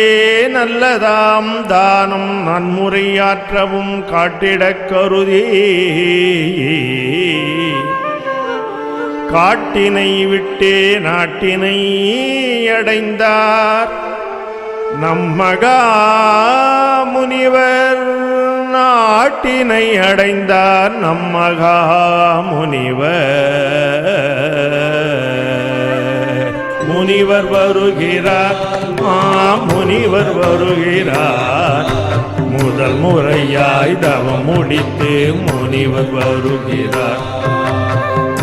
நல்லதாம் தானம் நன்முறையாற்றவும். காட்டிடக் கருதி காட்டினை விட்டே நாட்டினை அடைந்தார். நம்மகா முனிவர் நாட்டினை அடைந்தார். நம்மகா முனிவர். முனிவர் வருகிறார், மாமுனிவர் வருகிறார். முதல் முறையாய் தவம் முடித்து முனிவர் வருகிறார்.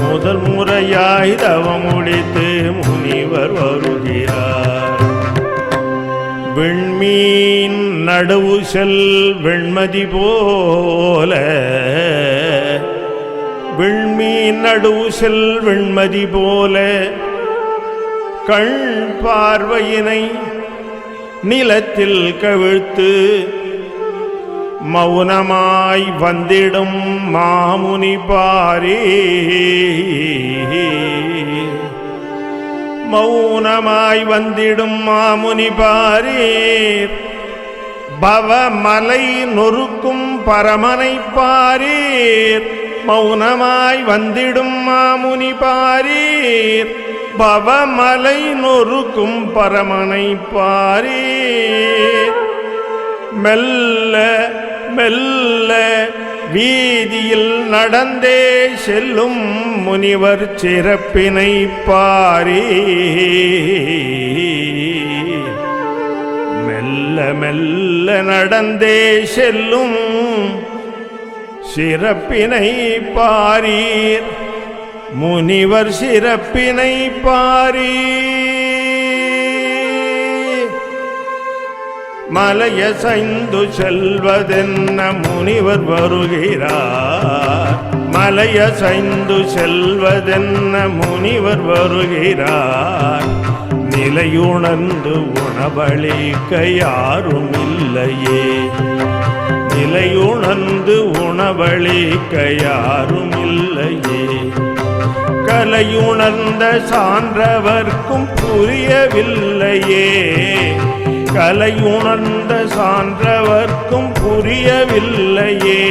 முதல் முறையாய் தவம் முடித்து முனிவர் வருகிறார். விண்மீன் நடுவு செல் வெண்மதி போல. விண்மீன் நடுவு செல் வெண்மதி போல கண் பார்வையினை நிலத்தில் கவிழ்த்து மௌனமாய் வந்திடும் மாமுனி பாரே. மௌனமாய் வந்திடும் மாமுனி பாரீர். பவமலை நொறுக்கும் பரமனை பாரீர். மௌனமாய் வந்திடும் மாமுனி பாரீர். பவமலை நொறுக்கும் பரமனை பாரீர். மெல்ல மெல்ல வீதியில் நடந்தே செல்லும் முனிவர் சிறப்பினை பாரீர். மெல்ல மெல்ல நடந்தே செல்லும் சிறப்பினை பாரீர். முனிவர் சிறப்பினை பாரீர். மலையசைந்து செல்வதென்ன முனிவர் வருகிறார். மலையசைந்து செல்வதென்ன முனிவர் வருகிறார். நிலையுணர்ந்து உணவளிக்க யாரும் இல்லையே. நிலையுணர்ந்து உணவளிக்க யாரும் இல்லையே. கலையுணர்ந்த சான்றவர்க்கும் புரியவில்லையே. கலையுணர்ந்த சான்றவர்க்கும் புரியவில்லையே.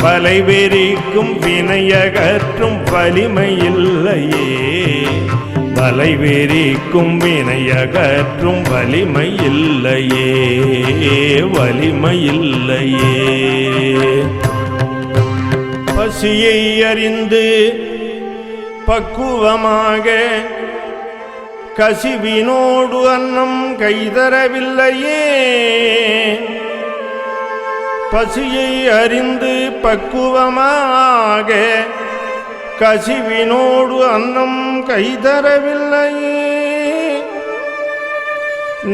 வலைவெறிக்கும் வினையகற்றும் வலிமையில்லையே. வலைவெறிக்கும் வினையகற்றும் வலிமை இல்லையே, வலிமை இல்லையே. பசியை அறிந்து பக்குவமாக கசிவினோடு அன்னம் கைதரவில்லையே, பசியை அறிந்து பக்குவமாக கசிவினோடு அன்னம் கைதரவில்லையே.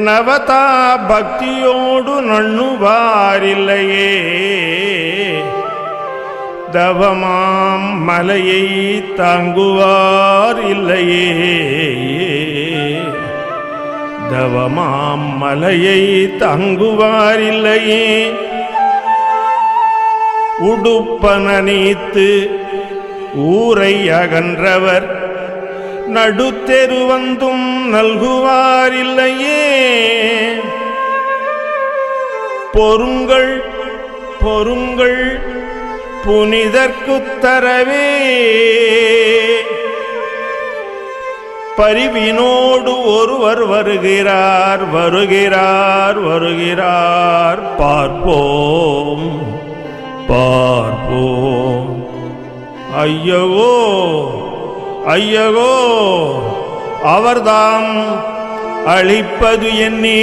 நவதா பக்தியோடு நண்ணுவாரில்லையே, தவமாம் மலையை தாங்குவார் இல்லையே, தவமாம் மலையை தாங்குவார் இல்லையே. உடுப்பன நீத்து ஊரை அகன்றவர் நடுத்தெரு வந்தும் நல்குவார் இல்லையே. பொருங்கள் பொருங்கள் புனிதர்க்குத் தரவே, பரிவினோடு ஒருவர் வருகிறார் வருகிறார் வருகிறார், பார்ப்போம் பார்ப்போம். ஐயகோ ஐயகோ அவர்தாம் அளிப்பது என்னே,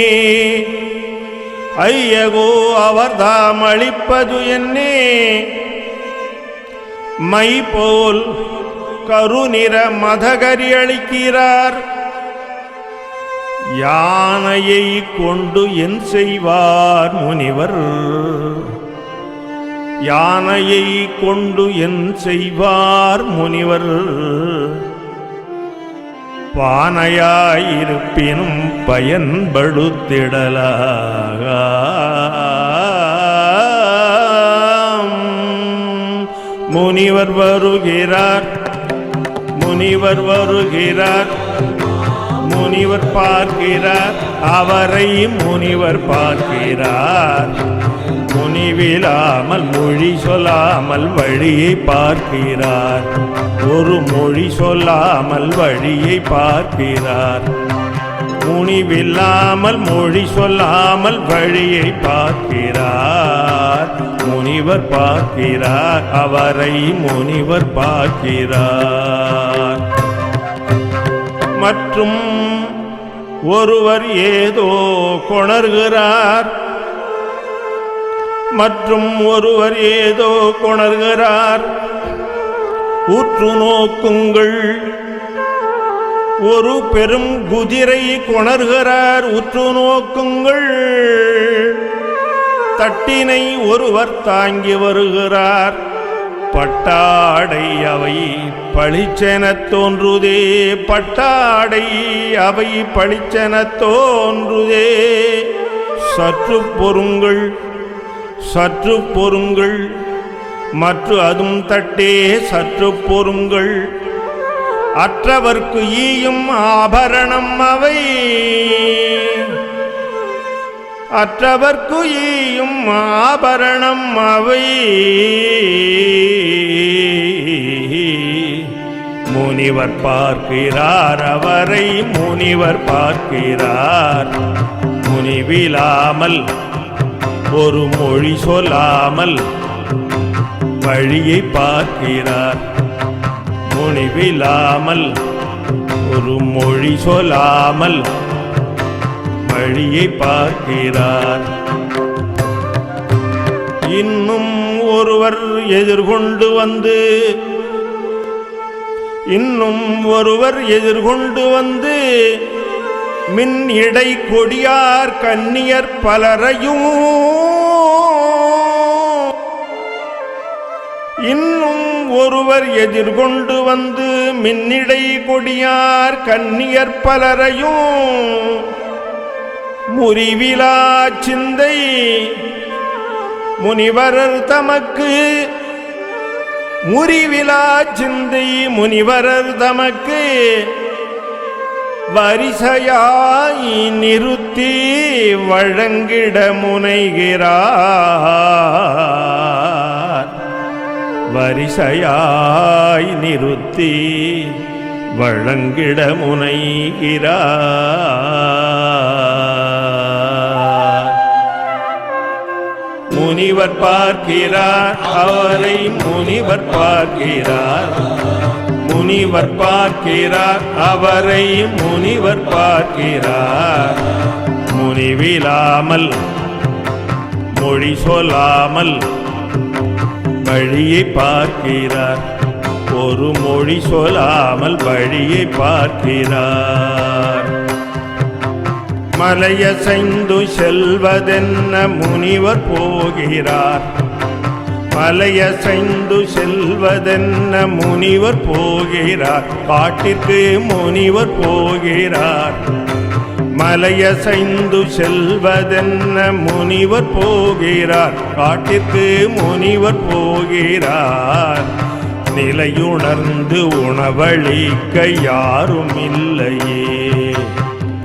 ஐயகோ அவர்தாம் அளிப்பது என்னே. மை போல் கருநிற மதகரி அளிக்கிறார், யானையை கொண்டு என் செய்வார் முனிவர், யானையை கொண்டு என் செய்வார் முனிவர். பானையாயிருப்பினும் பயன்படுத்திடலாக, முனிவர் வருகிறார் முனிவர் வருகிறார், முனிவர் பார்க்கிறார் அவரை முனிவர் பார்க்கிறார். முனிவிலாமல் மொழி சொல்லாமல் வழியை பார்க்கிறார், ஒரு மொழி சொல்லாமல் வழியை பார்க்கிறார். முனிவில்லாமல் மொழி சொல்லாமல் வழியை பார்க்கிறார், முனிவர் பார்க்கிறார் அவரை முனிவர் பார்க்கிறார். மற்றும் ஒருவர் ஏதோ கொணர்கிறார், மற்றும் ஒருவர் ஏதோ கொணர்கிறார். உற்று நோக்குங்கள், ஒரு பெரும் குதிரை கொணர்கிறார், உற்று நோக்குங்கள். தட்டினை ஒருவர் தாங்கி வருகிறார், பட்டாடை அவை பளிச்செனத் தோன்றுதே, பட்டாடை அவை பளிச்செனத் தோன்றுதே. சற்று பொறுங்கள் சற்று பொறுங்கள், மற்ற அதும் தட்டே சற்று பொறுங்கள். அற்றவர்க்கு ஈயும் ஆபரணம் அவை, அற்றவர்க்கு ஈயும் ஆபரணம் அவை. முனிவர் பார்க்கிறார் அவரை முனிவர் பார்க்கிறார். முனிவிலாமல் ஒரு மொழி சொல்லாமல் வழியை பார்க்கிறார், முனிவிலாமல் ஒரு மொழி சொல்லாமல் வழியை பார்க்கிறார். இன்னும் ஒருவர் எதிர்கொண்டு வந்து, இன்னும் ஒருவர் எதிர்கொண்டு வந்து மின் இடை கொடியார் கன்னியர் பலரையும், இன்னும் ஒருவர் எதிர்கொண்டு வந்து மின்னிடை கொடியார் கன்னியர் பலரையும் முறிவிலா சிந்தை முனிவரர் தமக்கு, முறிவிலா சிந்தை முனிவரர் தமக்கு வரிசையாய் நிறுத்தி வழங்கிட முனைகிறார், வரிசையாய் நிறுத்தி வழங்கிட முனைகிறார். முனிவர் பார்க்கிறார் அவரை, முனிவர் பார்க்கிறார், முனிவர் பார்க்கிறார் அவரை, முனிவர் பார்க்கிறார். முனிவிலாமல் மொழி சொல்லாமல் வழியை பார்க்கிறார், ஒரு மொழி சொல்லாமல் வழியை பார்க்கிறார். மலையசைந்து செல்வதென்ன முனிவர் போகிறார், மலையசைந்து செல்வதென்ன முனிவர் போகிறார், காட்டிற்கு முனிவர் போகிறார். மலையசைந்து செல்வதென்ன முனிவர் போகிறார், காட்டிற்கு முனிவர் போகிறார். நிலையுணர்ந்து உணவளிக்க யாரும் இல்லையே,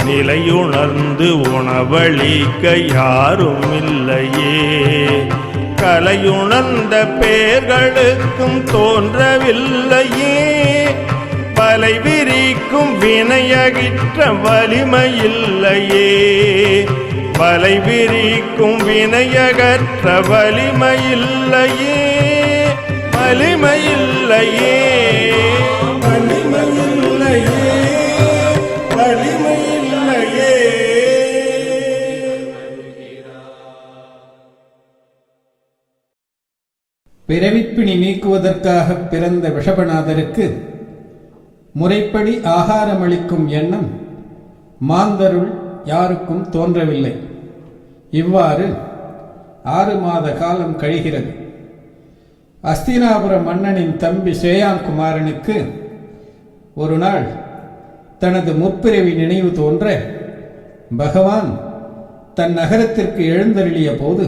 நிலையுணர்ந்து உணவளிக்க யாரும் இல்லையே. கலையுணர்ந்த பேர்களுக்கும் தோன்றவில்லையே, வலை விரிக்கும் வினையகிற்ற வலிமையில்லையே, வலை விரிக்கும் வினையகற்ற வலிமையில்லையே, வலிமையில்லையே, வலிமையில்லையே, வலிமையில்லையே. பிறவிப்பிணி நீக்குவதற்காக பிறந்த விஷபநாதருக்கு முறைப்படி ஆகாரமளிக்கும் எண்ணம் மாந்தருள் யாருக்கும் தோன்றவில்லை. இவ்வாறு 6 மாத காலம் கழிகிறது. அஸ்தினாபுர மன்னனின் தம்பி ஸ்ரேயான்குமாரனுக்கு ஒரு நாள் தனது முற்பிறவி நினைவு தோன்ற பகவான் தன் நகரத்திற்கு எழுந்தருளிய போது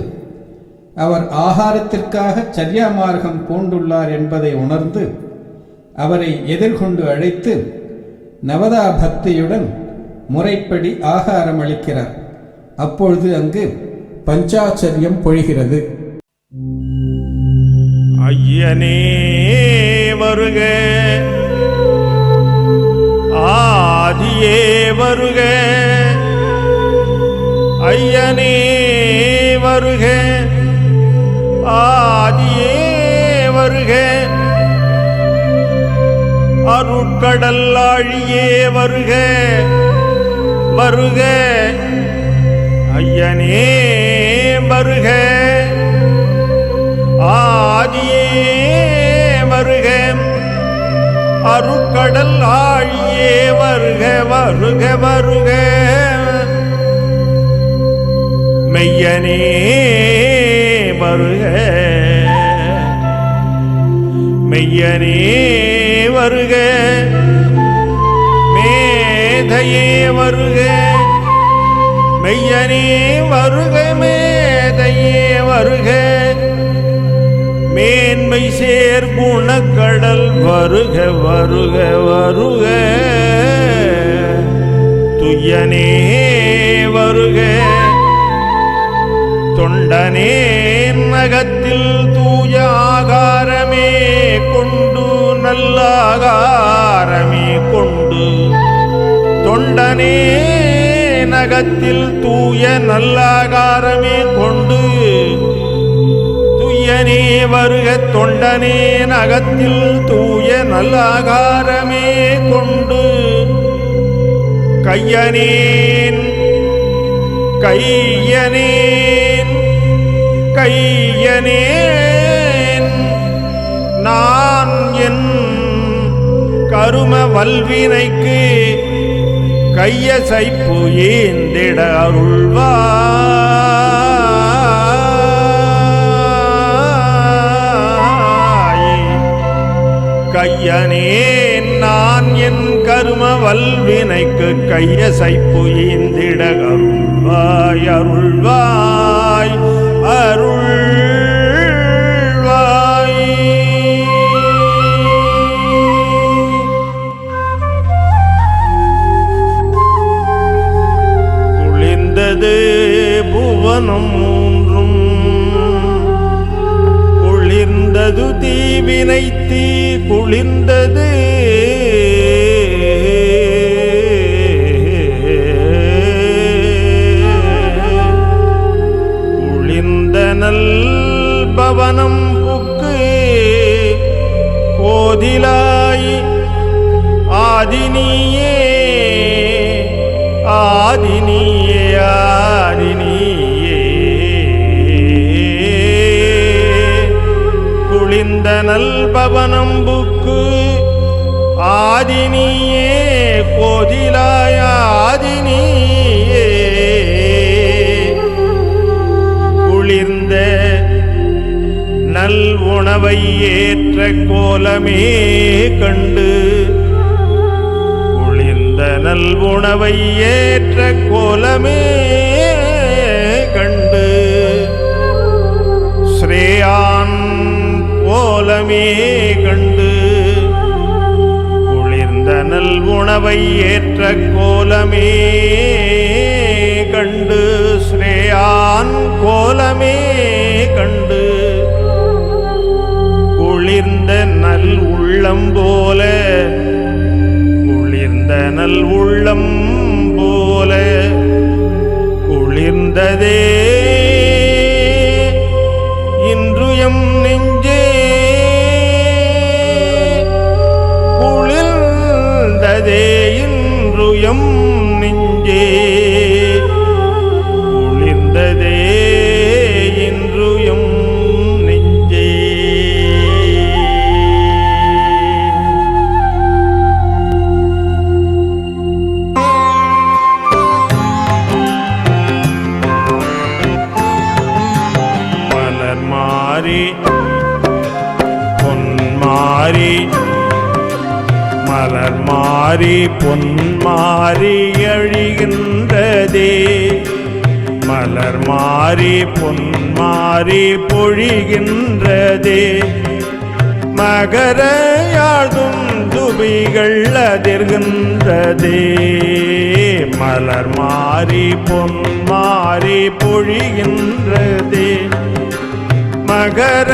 அவர் ஆகாரத்திற்காக சர்யா மார்க்கம் பூண்டுள்ளார் என்பதை உணர்ந்து அவரை எதிர்கொண்டு அழைத்து நவதா பக்தியுடன் முறைப்படி ஆகாரம் அளிக்கிறார். அப்பொழுது அங்கு பஞ்சாச்சரியம் பொழிகிறது. ஐயனே வருக, ஆதியே வருக, ஐயனே வருக, ஆதியே வருக, அருட்கடல் ஆழியே வருக, வருக, ஐயனே வருக, ஆதியே வருக, அருட்கடல் ஆழியே வருக, வருக, வருக, மெய்யனே வருக, மெய்யனே வருக, மேதையே வருக, மெய்யனே வருக, மேதையே வருக, மேன்மை சேர் குணக்கடல் வருக, வருக, வருக, துய்யனே வருக, தொண்டனே நகத்தில் தூய ஆகாரமே கொண்டு, நல்ல ஆகாரமே கொண்டு, தொண்டனே நகத்தில் தூய நல்ல ஆகாரமே கொண்டு, துய்யனே வருக, தொண்டனே நகத்தில் தூய நல்ல ஆகாரமே கொண்டு, கையனேன் கையனேன் கையனேன் நான் என் கரும வல்வினைக்கு கையசைப்பு ஏந்திட அருள்வாய். கையனேன் நான் என் கரும வல்வினைக்கு கையசைப்பு ஏந்திட அருள்வாய், அருள்வாய், அருள்வாய். குளிர்ந்தது புவனம் மூன்றும், குளிர்ந்தது தீவினை தீ குளிர்ந்தது, பவனம் புக்கு போதிலாய் ஆதினியே ஆதினியே ஆதினியே குளிர்ந்த நல் பவனம் புக்கு ஆதினியே போதிலாய் ஆதினியே குளிர்ந்த நல் உணவை ஏற்ற கோலமே கண்டு குளிர்ந்த நல் உணவை ஏற்ற கோலமே கண்டு ஸ்ரேயான் கோலமே கண்டு குளிர்ந்த நல் உணவை ஏற்ற கோலமே கண்டு ஸ்ரேயான் கோலமே கண்டு குளிர்ந்த நல் உள்ளம் போல குளிர்ந்த நல் உள்ளம் போல குளிர்ந்ததே இன்று எம் நெஞ்சே குளிர்ந்ததே இன்று எம் நெஞ்சே குளிர்ந்ததே இன்று எம் நெஞ்சே. மலர் மாறி பொன்மாறி மலர் மாறி பொன்மாறி அழிகின்றதே மலர் மாறி பொன்மாறி பொழிகின்றதே மகர யாழ்தும் துபிகள் அதிர்கின்றதே மலர் மாறி பொன்மாறி பொழிகின்றதே மகர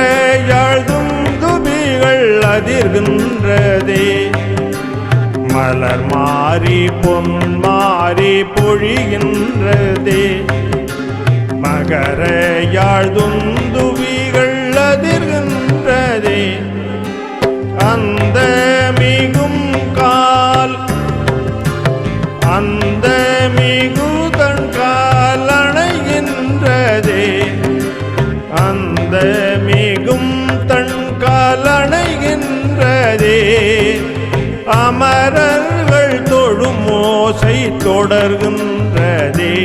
யாழ்தும் துபிகள் அதிர்கின்றதே மலர் மாறி பொன்மாறி பொழிகின்றதே மகர யாழ்தும் துபிகள் அதிர்கின்றதே அந்த மிகும் கால் அந்த மிகுதன் கால் அணைகின்றதே அந்த மிகும் தன் கால் அணைகின்றதே அமரர்கள் தொழும் ஓசை தொடர்கின்றதே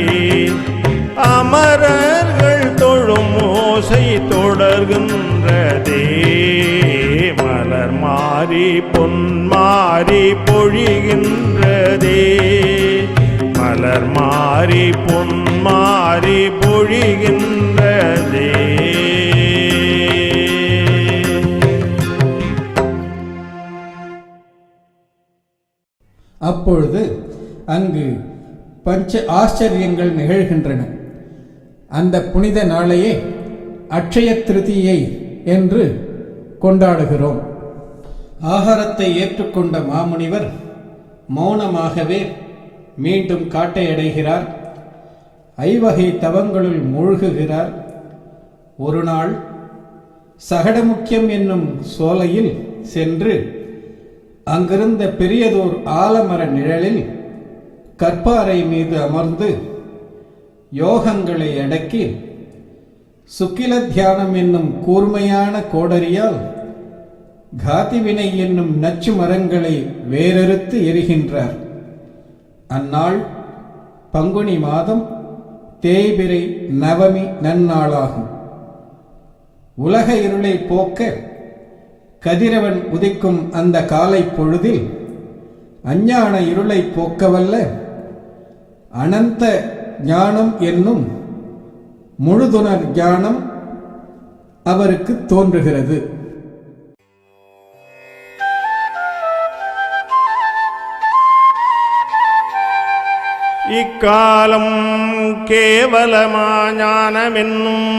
அமரர்கள் தொழும் ஓசை தொடர்கின்றதே மலர் மாறி பொன்மாறி பொழிகின்றதே மலர் மாறி பொன்மாறி பொழிகின்றதே. அப்பொழுது அங்கு பஞ்ச ஆச்சரியங்கள் நிகழ்கின்றன. அந்த புனித நாளையே அட்சய திருதியை என்று கொண்டாடுகிறோம். ஆகாரத்தை ஏற்றுக்கொண்ட மாமுனிவர் மௌனமாகவே மீண்டும் காட்டை அடைகிறார். ஐவகை தவங்களுள் மூழ்குகிறார். ஒரு நாள் சகடமுக்கியம் என்னும் சோலையில் சென்று அங்கிருந்த பெரியதோர் ஆலமர நிழலில் கற்பாறை மீது அமர்ந்து யோகங்களை அடக்கி சுக்கில தியானம் என்னும் கூர்மையான கோடரியால் காதிவினை என்னும் நச்சு மரங்களை வேறறுத்து எரிகின்றார். அந்நாள் பங்குனி மாதம் தேய்பிறை நவமி நன்னாளாகும். உலக இருளை போக்க கதிரவன் உதிக்கும் அந்த காலை பொழுதில் அஞ்ஞான இருளை போக்கவல்ல அனந்த ஞானம் என்னும் முழுதுணர் ஞானம் அவருக்கு தோன்றுகிறது. இக்காலம் கேவலமா ஞானமென்னும்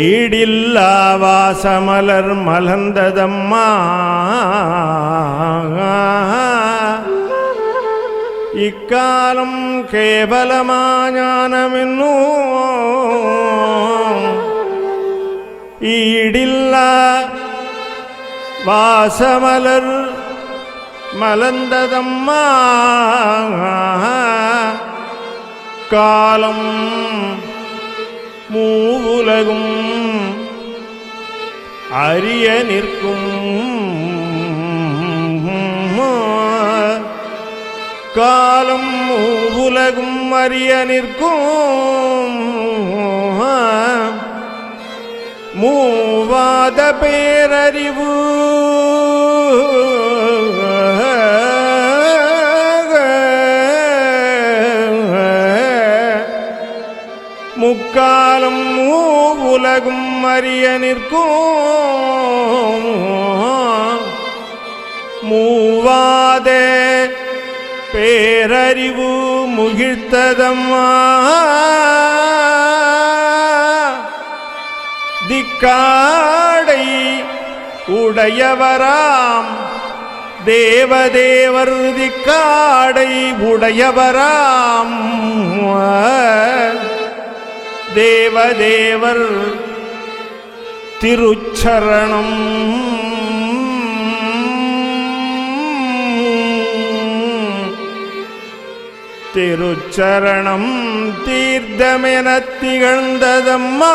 ஈடில்லா வாசமலர் மலர்ந்ததம்மா. இக்காலம் கேவலமா ஞானமென்னும் ஈடில்லா வாசமலர் மலர்ந்ததம்மா காலம் மூவுலகும் அறிய நிற்கும் காலம் மூவுலகும் அறிய நிற்கும் மூவாத பேரறிவு முக்காலம் மூவுலகும் அறிய நிற்கும் மூவாத பேரறிவு முகிழ்த்ததம்மா திக்காடை உடையவராம் தேவதேவர் திக்காடை உடையவராம் தேவதேவர் திருச்சரணம் திருச்சரணம் தீர்த்தமென திகழ்ந்ததம்மா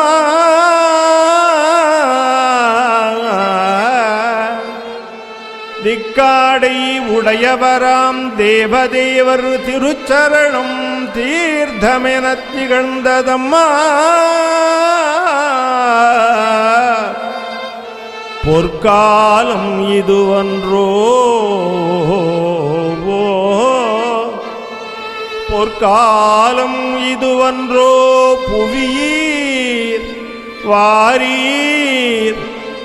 திக்காடை உடையவராம் தேவதேவர் திருச்சரணம் தீர்த்தமென திகழ்ந்ததம்மா பொற்காலம் இதுவன்றோ பொற்காலம் இதுவன்றோ புவியீர் வாரீர்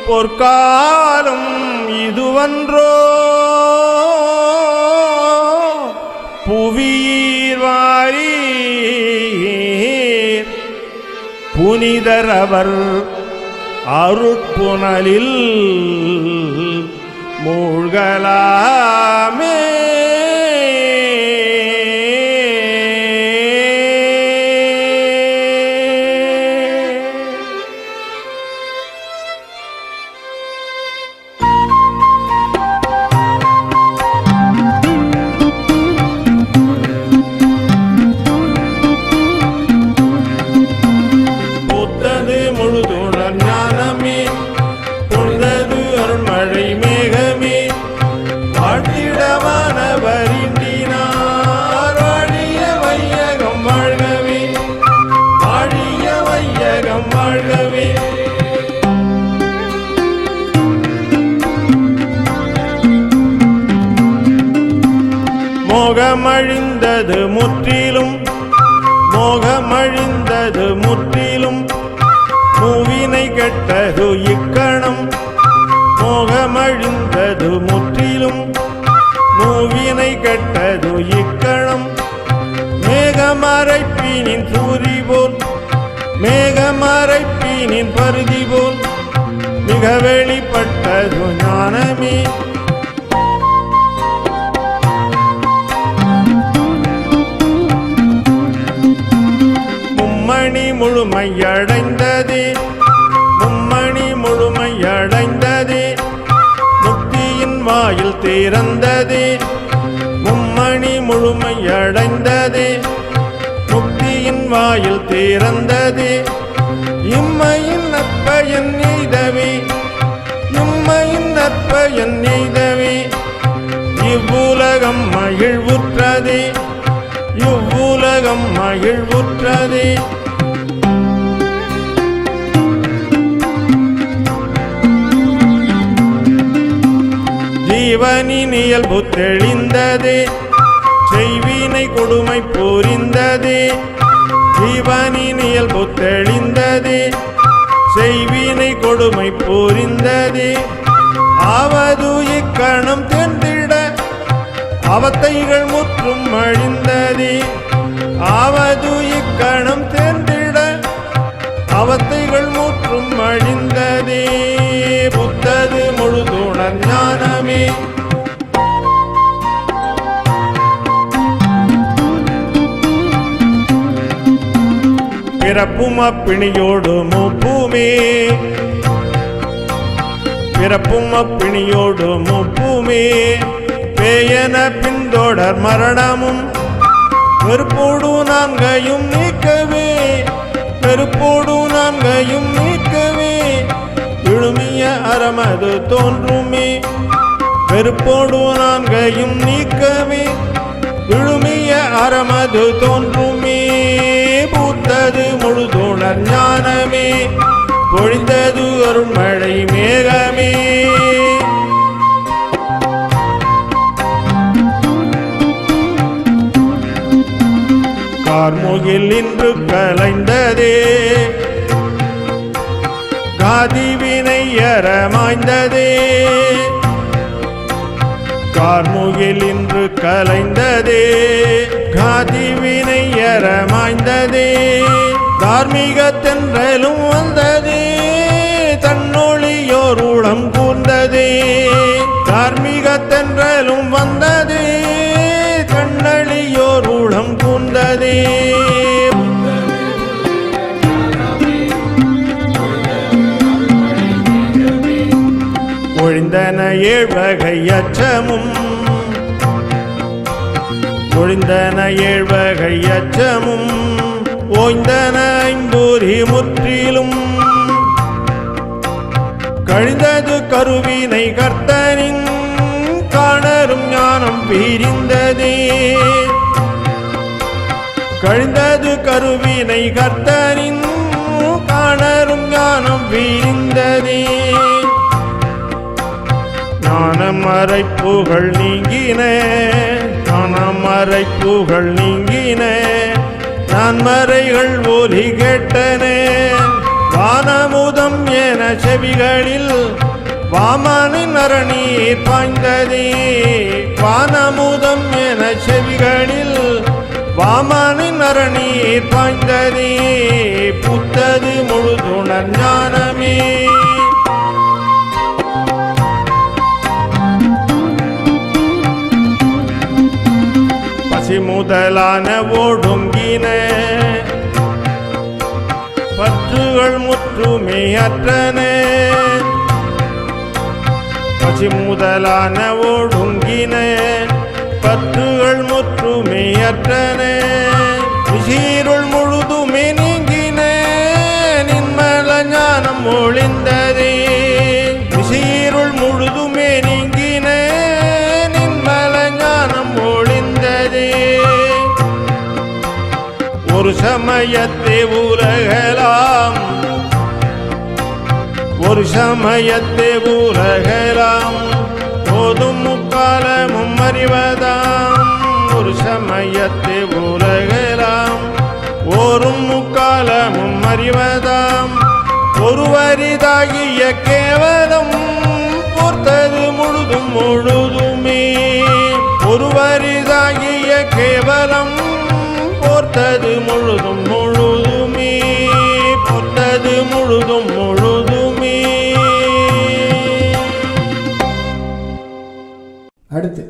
பொற்காலம் இதுவன்றோ புவியீர் வாரீர் புனிதரவர் அருட்புணலில் மூழ்கலாமே மோகமழிந்தது முற்றிலும் மோகமழிந்தது முற்றிலும் மூவினை கெட்டது இக்கணம் மோகமழிந்தது முற்றிலும் மூவினை கெட்டது இக்கணம் மேகமறைப்பீனின் சூரி போல் மேகமறைப்பீனின் பருதி போல் மிக வெளிப்பட்டது ஞானமே மும்மணி முழுமையடைந்ததே மும்மணி முழுமையடைந்ததே முக்தியின் வாயில் திறந்ததே மும்மணி முழுமையடைந்ததே முக்தியின் வாயில் திறந்ததே இம்மையின் நற்பயன் எய்தவே இம்மையின் நற்பயன் எய்தவே இவ்வுலகம் மகிழ்வுற்றதே இவ்வுலகம் மகிழ்வுற்றதே ஜீவனின் இயல்பு தெளிந்ததே செய்வினை கொடுமை புரிந்ததே ஜீவனின் இயல்பு தெளிந்ததே செய்வினை கொடுமை புரிந்ததே ஆவது இக்கணம் தென்றிட அவத்தைகள் முற்றும் அழிந்ததே ஆவது இக்கணம் தென்றிட அவத்தைகள் முற்றும் அழிந்ததே புத்தது முழுதுணர் ஞானமே பிறப்பும் அப்பிணியோடு மூப்புமே பிறப்பும் அப்பிணியோடு முப்புமே பேயன பின்தொடர் மரணமும் வெறுப்போடு நான்கையும் நீக்கவே வெறுப்போடு நான்கையும் நீக்கவே விழுமிய அறமது தோன்றுமே வெறுப்போடு நான்கையும் நீக்கவே விழுமிய அறமது தோன்றுமே பூத்தது முழுதுணர் ஞானமே பொழிந்தது அருண்மழை மேகமே கார்முகில் இன்று கலைந்ததே காதிவினை அறமாய்ந்ததே கார்முகில் இன்று கலைந்ததே காதிவினை அறமாய்ந்ததே தார்மீக தென்றலும் வந்ததே தன்னொழியோர் உளம் கூர்ந்ததே தார்மீக தென்றலும் வந்ததே தன்னழியோர் உளம் கூர்ந்ததே ஒழிந்தன ஏழ்வகை அச்சமும் ஒழிந்தன ஏழ்வகை அச்சமும் ஓய்ந்தன ஐம்பூரி முற்றிலும் கழிந்தது கருவினை கர்த்தனின் காணரும் ஞானம் விரிந்ததே கழிந்தது கருவினை கர்த்தனின் காணரும் ஞானம் விரிந்ததே ஞானமறைப்புகள் நீங்கின ஞானமறைப்புகள் நீங்கின நான்மறைகள் ஒலி கேட்டன வானமுதம் என செவிகளில் வாமனின் அரணீர் பாய்ந்ததே வானமுதம் என செவிகளில் வாமனின் அரணீர் பாய்ந்ததே புத்தது முழுதுணர் ஞானமே முதலான ஒடுங்கின பற்றுகள் முற்றுமே அற்றன பசி முதலான ஒடுங்கின பற்றுகள் முற்றுமே அற்றன சீருள் முழுதுமே நீங்கின நின்மல ஞானம் ஒளிந்ததே சீருள் முழுதுமே நீங்கின நின்மல ஞானம் ஒளிந்ததே ஒரு சமயத்தே உலகலாம் ஒரு சமயத்தே உலகலாம் போதும் முக்காலமும் அறிவதாம் ஒரு சமயத்தே உலகலாம் ஓரும் முக்காலமும் அறிவதாம் ஒருவரிதாகிய கேவலம் பொறுத்தது முழுதும் முழுதுமே ஒருவரிதாகிய கேவலம் பொறுத்தது முழுதும் முழுதுமே பொறுத்தது முழுதும் முழுதுமே. அடுத்து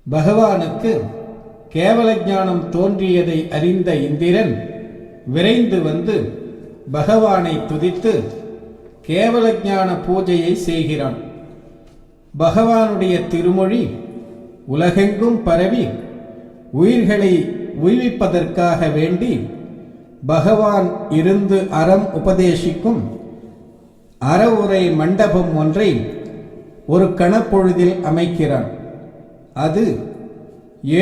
பகவானுக்கு கேவல ஞானம் தோன்றியதை அறிந்த இந்திரன் விரைந்து வந்து பகவானை துதித்து கேவல ஞான பூஜையை செய்கிறான். பகவானுடைய திருமொழி உலகெங்கும் பரவி உயிர்களை உய்விப்பதற்காக வேண்டி பகவான் இருந்து அறம் உபதேசிக்கும் அறவுரை மண்டபம் ஒன்றை ஒரு கணப்பொழுதில் அமைக்கிறான். அது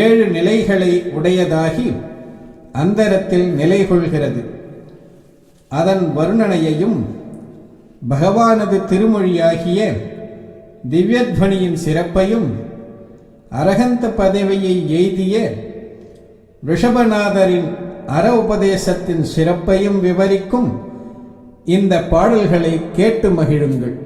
7 நிலைகளை உடையதாகி அந்தரத்தில் நிலை கொள்கிறது. அதன் வர்ணனையையும் பகவானது திருமொழியாகிய திவ்யத்வனியின் சிறப்பையும் அரகந்த பதவியை எய்திய ரிஷபநாதரின் அற உபதேசத்தின் சிறப்பையும் விவரிக்கும் இந்த பாடல்களை கேட்டு மகிழுங்கள்.